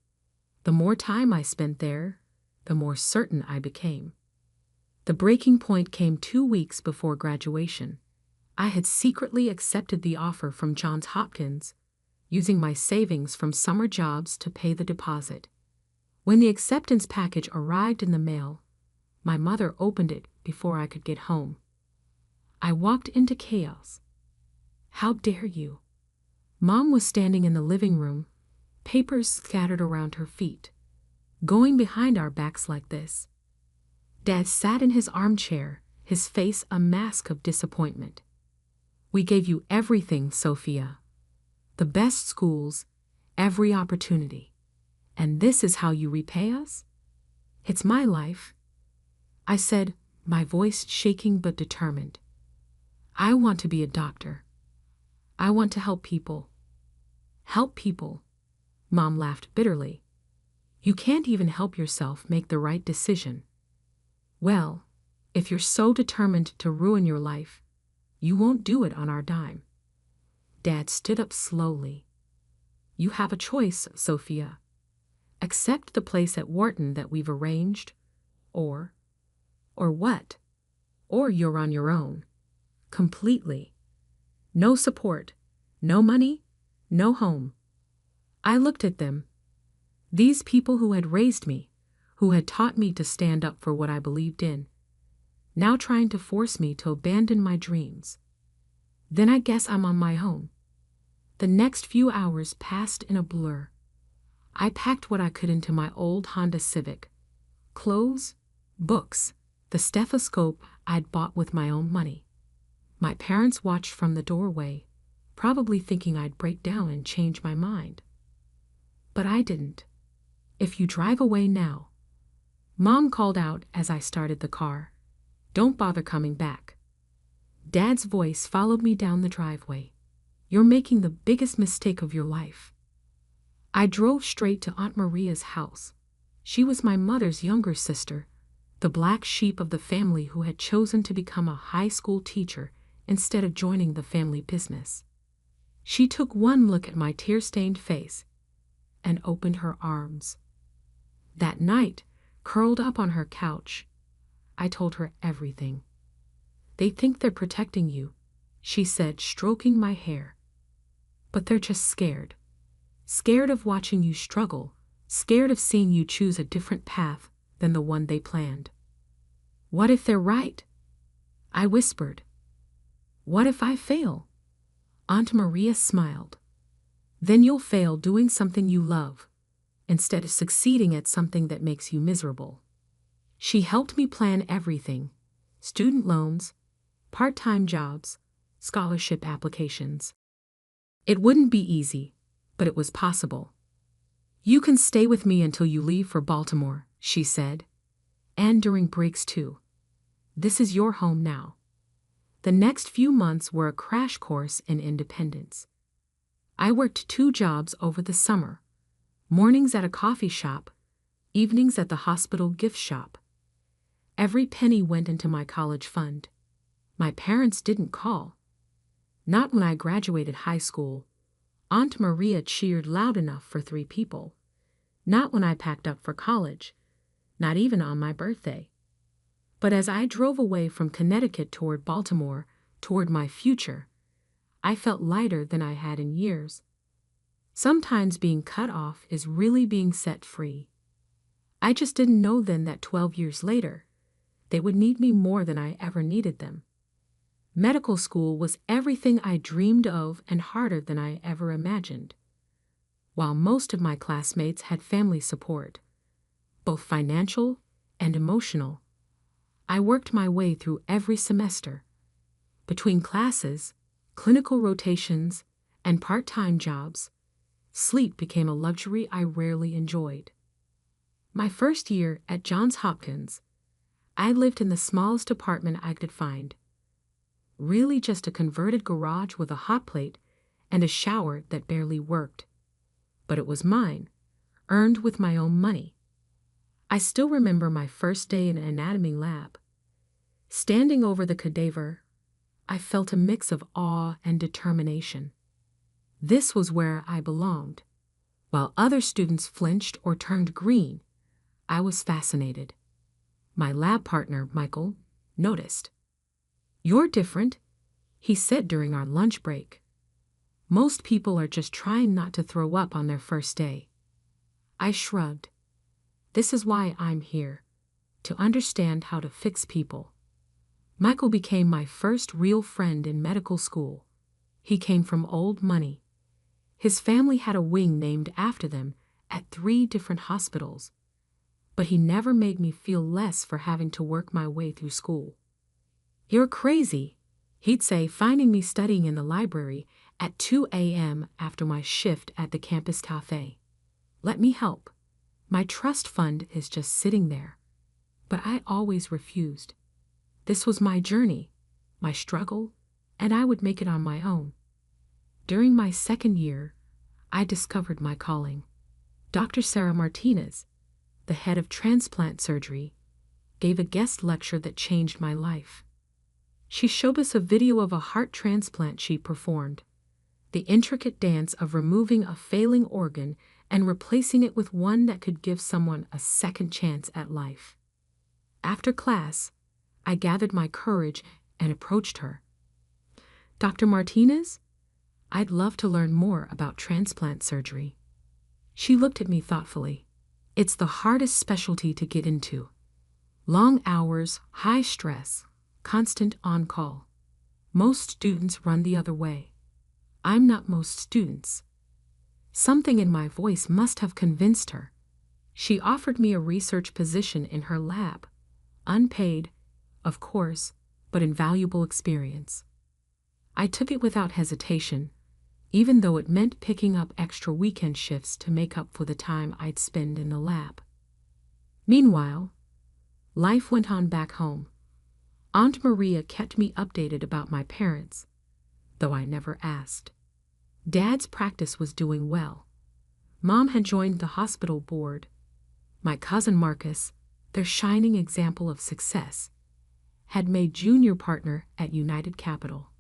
S2: The more time I spent there, the more certain I became. The breaking point came 2 weeks before graduation. I had secretly accepted the offer from Johns Hopkins, using my savings from summer jobs to pay the deposit. When the acceptance package arrived in the mail, my mother opened it before I could get home. I walked into chaos. How dare you? Mom was standing in the living room, papers scattered around her feet. Going behind our backs like this. Dad sat in his armchair, his face a mask of disappointment. We gave you everything, Sophia. the best schools, every opportunity. And this is how you repay us? It's my life, I said, my voice shaking but determined. I want to be a doctor. I want to help people. Help people? Mom laughed bitterly. You can't even help yourself make the right decision. Well, if you're so determined to ruin your life, you won't do it on our dime. Dad stood up slowly. You have a choice, Sophia. Accept the place at Wharton that we've arranged, or what? Or you're on your own. Completely. No support, no money, no home. I looked at them. These people who had raised me, who had taught me to stand up for what I believed in, now trying to force me to abandon my dreams. Then I guess I'm on my own. The next few hours passed in a blur. I packed what I could into my old Honda Civic. Clothes, books, the stethoscope I'd bought with my own money. My parents watched from the doorway, probably thinking I'd break down and change my mind. But I didn't. If you drive away now, Mom called out as I started the car, don't bother coming back. Dad's voice followed me down the driveway. You're making the biggest mistake of your life. I drove straight to Aunt Maria's house. She was my mother's younger sister, the black sheep of the family who had chosen to become a high school teacher instead of joining the family business. She took one look at my tear-stained face and opened her arms. That night, curled up on her couch, I told her everything. They think they're protecting you, she said, stroking my hair. But they're just scared. Scared of watching you struggle, scared of seeing you choose a different path than the one they planned. What if they're right? I whispered. What if I fail? Aunt Maria smiled. Then you'll fail doing something you love, instead of succeeding at something that makes you miserable. She helped me plan everything: student loans, part-time jobs, scholarship applications. It wouldn't be easy, but it was possible. You can stay with me until you leave for Baltimore, she said. And during breaks too. This is your home now. The next few months were a crash course in independence. I worked 2 jobs over the summer. Mornings at a coffee shop, evenings at the hospital gift shop. Every penny went into my college fund. My parents didn't call. Not when I graduated high school. Aunt Maria cheered loud enough for 3 people. Not when I packed up for college. Not even on my birthday. But as I drove away from Connecticut toward Baltimore, toward my future, I felt lighter than I had in years. Sometimes being cut off is really being set free. I just didn't know then that 12 years later, they would need me more than I ever needed them. Medical school was everything I dreamed of and harder than I ever imagined. While most of my classmates had family support, both financial and emotional, I worked my way through every semester. Between classes, clinical rotations, and part-time jobs, sleep became a luxury I rarely enjoyed. My first year at Johns Hopkins, I lived in the smallest apartment I could find. Really just a converted garage with a hot plate and a shower that barely worked. But it was mine, earned with my own money. I still remember my first day in an anatomy lab. Standing over the cadaver, I felt a mix of awe and determination. This was where I belonged. While other students flinched or turned green, I was fascinated. My lab partner, Michael, noticed. "You're different," he said during our lunch break. "Most people are just trying not to throw up on their first day." I shrugged. This is why I'm here, to understand how to fix people. Michael became my first real friend in medical school. He came from old money. His family had a wing named after them at 3 different hospitals. But he never made me feel less for having to work my way through school. "You're crazy," he'd say, finding me studying in the library at 2 a.m. after my shift at the campus cafe. Let me help. My trust fund is just sitting there. But I always refused. This was my journey, my struggle, and I would make it on my own. During my second year, I discovered my calling. Dr. Sarah Martinez, the head of transplant surgery, gave a guest lecture that changed my life. She showed us a video of a heart transplant she performed, the intricate dance of removing a failing organ and replacing it with one that could give someone a second chance at life. After class, I gathered my courage and approached her. Dr. Martinez, I'd love to learn more about transplant surgery. She looked at me thoughtfully. It's the hardest specialty to get into. Long hours, high stress, constant on-call. Most students run the other way. I'm not most students. Something in my voice must have convinced her. She offered me a research position in her lab. Unpaid, of course, but invaluable experience. I took it without hesitation, even though it meant picking up extra weekend shifts to make up for the time I'd spend in the lab. Meanwhile, life went on back home. Aunt Maria kept me updated about my parents, though I never asked. Dad's practice was doing well. Mom had joined the hospital board. My cousin Marcus, their shining example of success, had made junior partner at United Capital.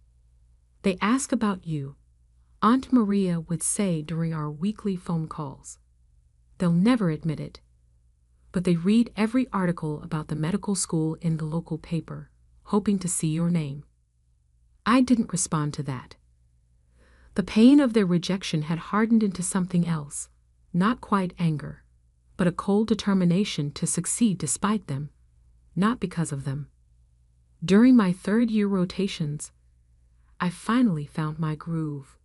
S2: They ask about you, Aunt Maria would say during our weekly phone calls. They'll never admit it, but they read every article about the medical school in the local paper, hoping to see your name. I didn't respond to that. The pain of their rejection had hardened into something else, not quite anger, but a cold determination to succeed despite them, not because of them. During my third-year rotations, I finally found my groove.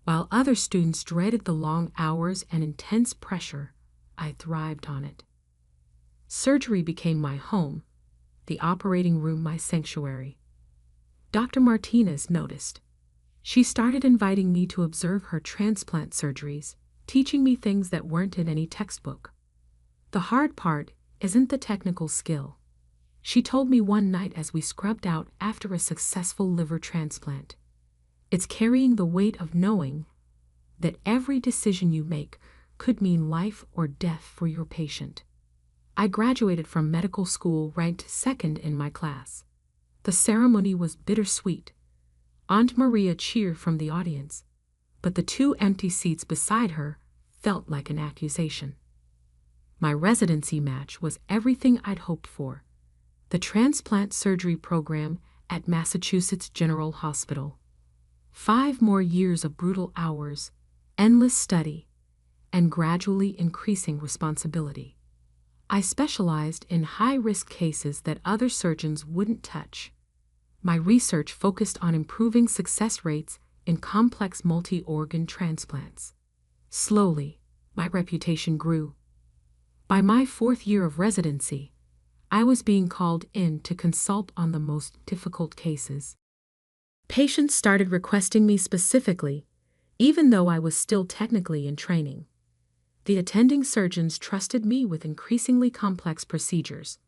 S2: While other students dreaded the long hours and intense pressure, I thrived on it. Surgery became my home, the operating room my sanctuary. Dr. Martinez noticed. She started inviting me to observe her transplant surgeries, teaching me things that weren't in any textbook. The hard part isn't the technical skill. She told me one night as we scrubbed out after a successful liver transplant. It's carrying the weight of knowing that every decision you make could mean life or death for your patient. I graduated from medical school ranked second in my class. The ceremony was bittersweet. Aunt Maria cheered from the audience, but the 2 empty seats beside her felt like an accusation. My residency match was everything I'd hoped for. The transplant surgery program at Massachusetts General Hospital. 5 more years of brutal hours, endless study, and gradually increasing responsibility. I specialized in high-risk cases that other surgeons wouldn't touch. My research focused on improving success rates in complex multi-organ transplants. Slowly, my reputation grew. By my 4th year of residency, I was being called in to consult on the most difficult cases. Patients started requesting me specifically, even though I was still technically in training. The attending surgeons trusted me with increasingly complex procedures.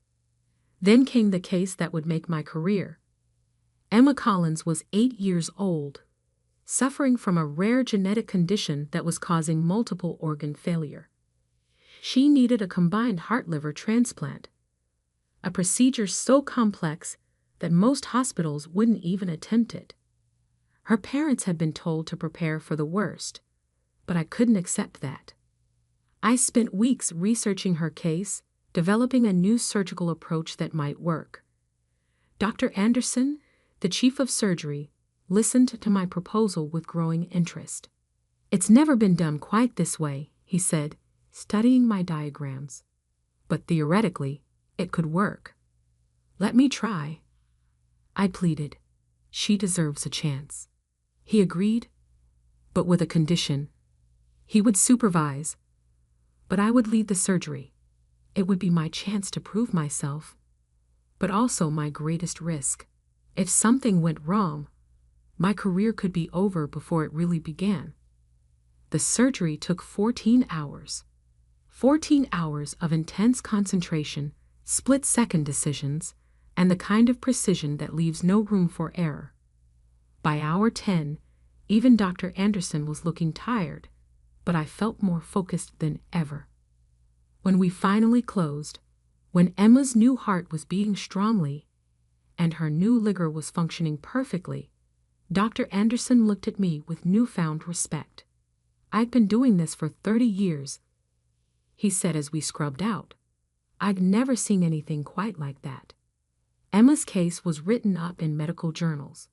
S2: Then came the case that would make my career. Emma Collins was 8 years old, suffering from a rare genetic condition that was causing multiple organ failure. She needed a combined heart-liver transplant, a procedure so complex that most hospitals wouldn't even attempt it. Her parents had been told to prepare for the worst, but I couldn't accept that. I spent weeks researching her case, developing a new surgical approach that might work. Dr. Anderson, the chief of surgery, listened to my proposal with growing interest. "It's never been done quite this way," he said, studying my diagrams. "But theoretically, it could work. Let me try." I pleaded. "She deserves a chance." He agreed, but with a condition. He would supervise, but I would lead the surgery. It would be my chance to prove myself, but also my greatest risk. If something went wrong, My career could be over before it really began. The surgery took 14 hours. 14 hours of intense concentration, split-second decisions, and the kind of precision that leaves no room for error. By hour 10, even Dr. Anderson was looking tired, but I felt more focused than ever. When we finally closed, when Emma's new heart was beating strongly, and her new liver was functioning perfectly, Dr. Anderson looked at me with newfound respect. "I've been doing this for 30 years, he said as we scrubbed out. "I'd never seen anything quite like that." Emma's case was written up in medical journals.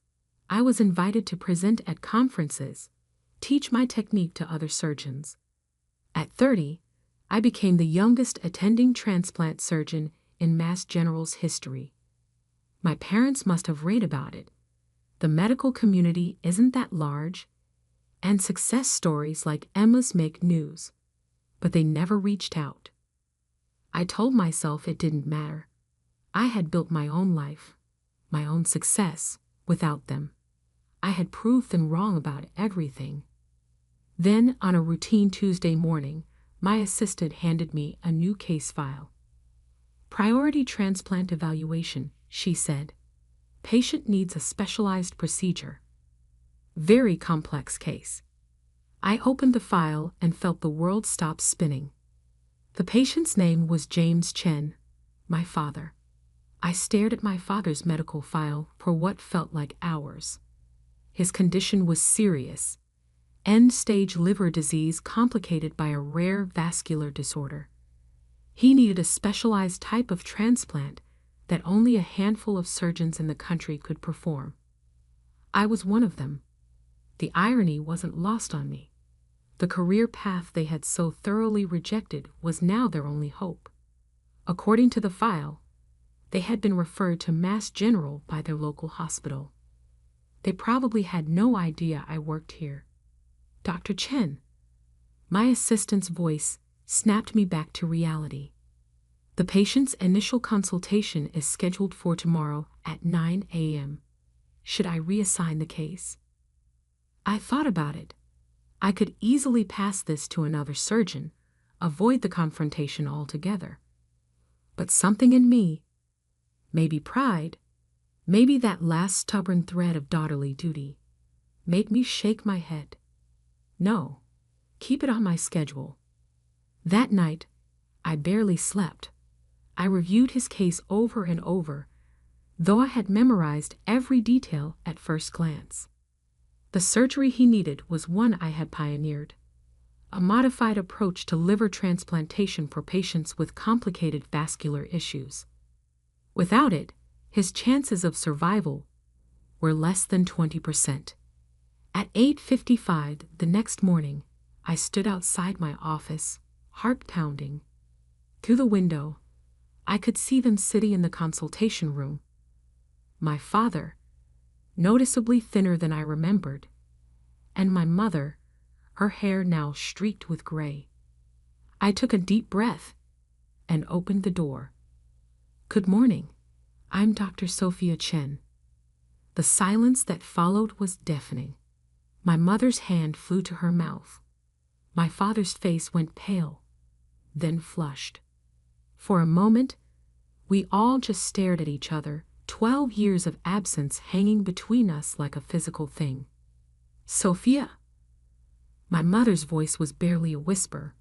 S2: I was invited to present at conferences, teach my technique to other surgeons. At 30, I became the youngest attending transplant surgeon in Mass General's history. My parents must have read about it. The medical community isn't that large, and success stories like Emma's make news, but they never reached out. I told myself it didn't matter. I had built my own life, my own success, without them. I had proved them wrong about everything. Then, on a routine Tuesday morning, my assistant handed me a new case file. "Priority transplant evaluation," she said. "Patient needs a specialized procedure." Very complex case. I opened the file and felt the world stop spinning. The patient's name was James Chen, my father. I stared at my father's medical file for what felt like hours. His condition was serious. End-stage liver disease complicated by a rare vascular disorder. He needed a specialized type of transplant that only a handful of surgeons in the country could perform. I was one of them. The irony wasn't lost on me. The career path they had so thoroughly rejected was now their only hope. According to the file, they had been referred to Mass General by their local hospital. They probably had no idea I worked here. "Dr. Chen." My assistant's voice snapped me back to reality. "The patient's initial consultation is scheduled for tomorrow at 9 a.m. Should I reassign the case?" I thought about it. I could easily pass this to another surgeon, avoid the confrontation altogether. But something in me, maybe pride, maybe that last stubborn thread of daughterly duty, made me shake my head. No, keep it on my schedule. That night, I barely slept. I reviewed his case over and over, though I had memorized every detail at first glance. The surgery he needed was one I had pioneered, a modified approach to liver transplantation for patients with complicated vascular issues. Without it, his chances of survival were less than 20%. At 8:55 the next morning, I stood outside my office, heart pounding. Through the window, I could see them sitting in the consultation room. My father, noticeably thinner than I remembered, and my mother, her hair now streaked with gray. I took a deep breath and opened the door. "Good morning. I'm Dr. Sophia Chen." The silence that followed was deafening. My mother's hand flew to her mouth. My father's face went pale, then flushed. For a moment, we all just stared at each other, 12 years of absence hanging between us like a physical thing. "Sophia." My mother's voice was barely a whisper.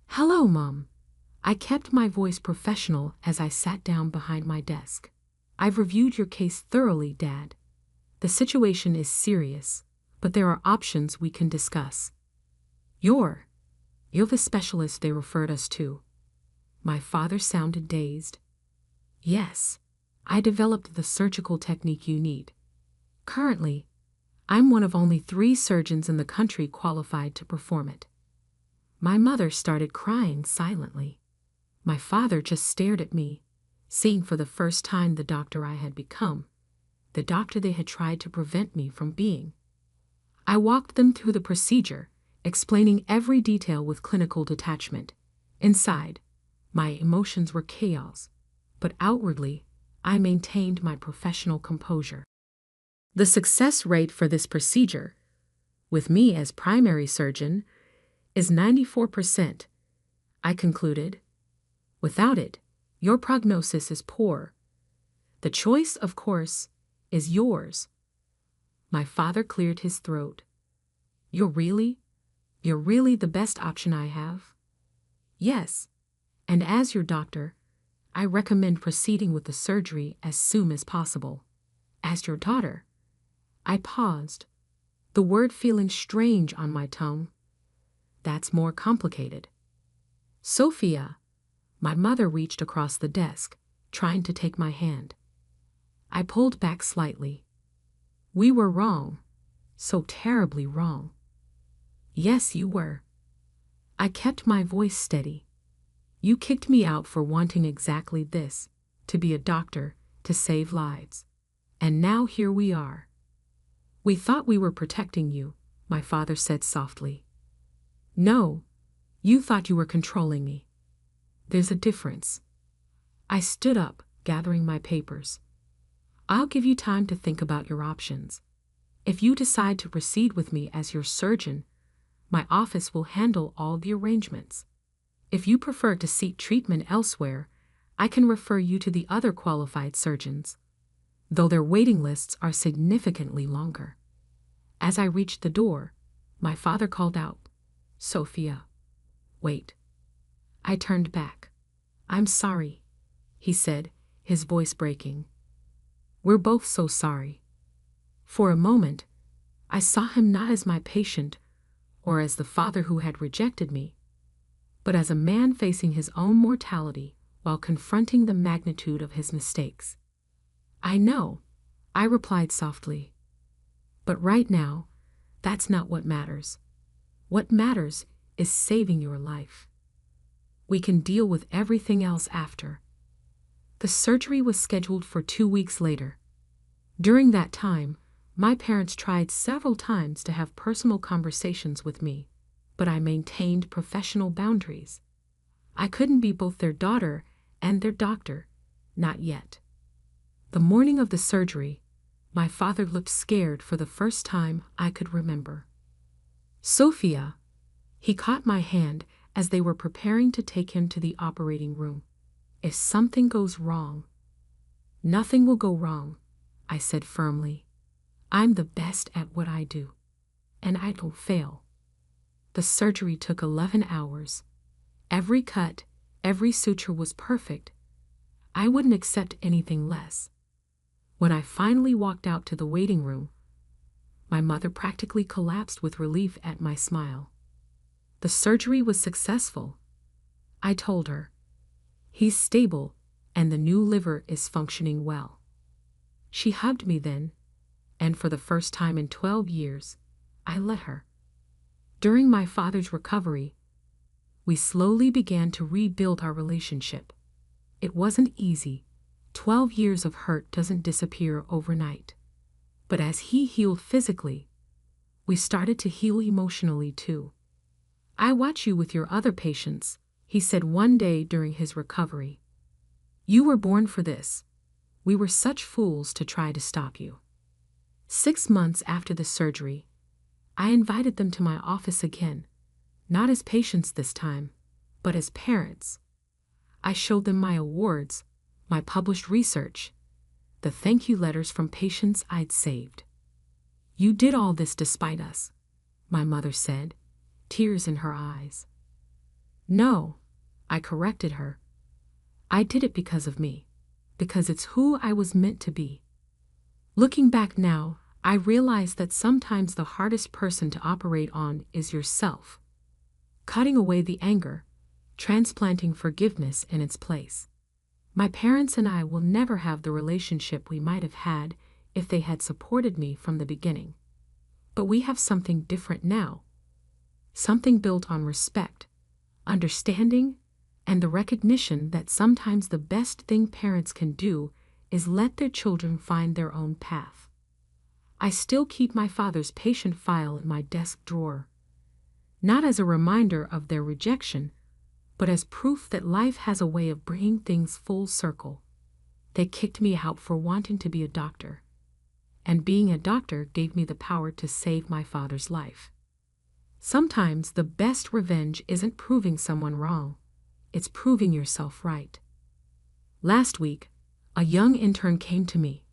S2: "Hello, Mom." I kept my voice professional as I sat down behind my desk. "I've reviewed your case thoroughly, Dad. The situation is serious, but there are options we can discuss. You're the specialist they referred us to." My father sounded dazed. "Yes, I developed the surgical technique you need. Currently, I'm one of only 3 surgeons in the country qualified to perform it." My mother started crying silently. My father just stared at me, seeing for the first time the doctor I had become, the doctor they had tried to prevent me from being. I walked them through the procedure, explaining every detail with clinical detachment. Inside, my emotions were chaos, but outwardly, I maintained my professional composure. The success rate for this procedure, with me as primary surgeon, is 94%, I concluded. Without it, your prognosis is poor. The choice, of course, is yours. My father cleared his throat. You're really the best option I have? Yes, and as your doctor, I recommend proceeding with the surgery as soon as possible. As your daughter, I paused, the word feeling strange on my tongue. That's more complicated. Sophia, my mother reached across the desk, trying to take my hand. I pulled back slightly. We were wrong, so terribly wrong. Yes, you were. I kept my voice steady. You kicked me out for wanting exactly this, to be a doctor, to save lives. And now here we are. We thought we were protecting you, my father said softly. No, you thought you were controlling me. There's a difference. I stood up, gathering my papers. I'll give you time to think about your options. If you decide to proceed with me as your surgeon, my office will handle all the arrangements. If you prefer to seek treatment elsewhere, I can refer you to the other qualified surgeons, though their waiting lists are significantly longer. As I reached the door, my father called out, Sophia, wait. I turned back. I'm sorry, he said, his voice breaking. We're both so sorry. For a moment, I saw him not as my patient or as the father who had rejected me, but as a man facing his own mortality while confronting the magnitude of his mistakes. I know, I replied softly. But right now, that's not what matters. What matters is saving your life. We can deal with everything else after. The surgery was scheduled for 2 weeks later. During that time, my parents tried several times to have personal conversations with me, but I maintained professional boundaries. I couldn't be both their daughter and their doctor, not yet. The morning of the surgery, my father looked scared for the first time I could remember. Sophia, he caught my hand as they were preparing to take him to the operating room. If something goes wrong, nothing will go wrong, I said firmly. I'm the best at what I do, and I don't fail. The surgery took 11 hours. Every cut, every suture was perfect. I wouldn't accept anything less. When I finally walked out to the waiting room, my mother practically collapsed with relief at my smile. The surgery was successful. I told her, he's stable and the new liver is functioning well. She hugged me then, and for the first time in 12 years, I let her. During my father's recovery, we slowly began to rebuild our relationship. It wasn't easy. 12 years of hurt doesn't disappear overnight. But as he healed physically, we started to heal emotionally too. I watch you with your other patients, he said one day during his recovery. You were born for this. We were such fools to try to stop you. 6 months after the surgery, I invited them to my office again, not as patients this time, but as parents. I showed them my awards, my published research, the thank you letters from patients I'd saved. You did all this despite us, my mother said, tears in her eyes. No, I corrected her. I did it because of me, because it's who I was meant to be. Looking back now, I realize that sometimes the hardest person to operate on is yourself. Cutting away the anger, transplanting forgiveness in its place. My parents and I will never have the relationship we might have had if they had supported me from the beginning. But we have something different now. Something built on respect, understanding, and the recognition that sometimes the best thing parents can do is let their children find their own path. I still keep my father's patient file in my desk drawer, not as a reminder of their rejection, but as proof that life has a way of bringing things full circle. They kicked me out for wanting to be a doctor. and being a doctor gave me the power to save my father's life. Sometimes the best revenge isn't proving someone wrong, it's proving yourself right. Last week, a young intern came to me,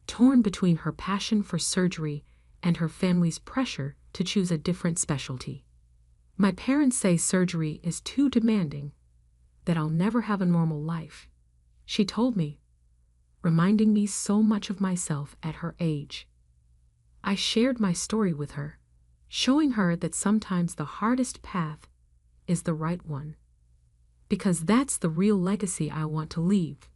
S2: torn between her passion for surgery and her family's pressure to choose a different specialty. My parents say surgery is too demanding, that I'll never have a normal life, she told me, reminding me so much of myself at her age. I shared my story with her, showing her that sometimes the hardest path is the right one. Because that's the real legacy I want to leave.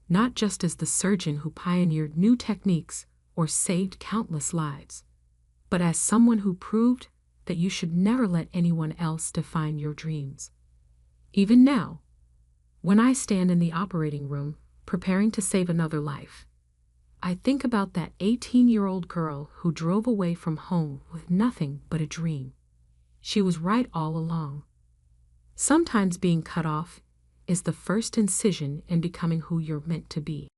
S2: Not just as the surgeon who pioneered new techniques or saved countless lives, but as someone who proved that you should never let anyone else define your dreams. Even now, when I stand in the operating room preparing to save another life, I think about that 18-year-old girl who drove away from home with nothing but a dream. She was right all along. Sometimes being cut off is the first incision in becoming who you're meant to be.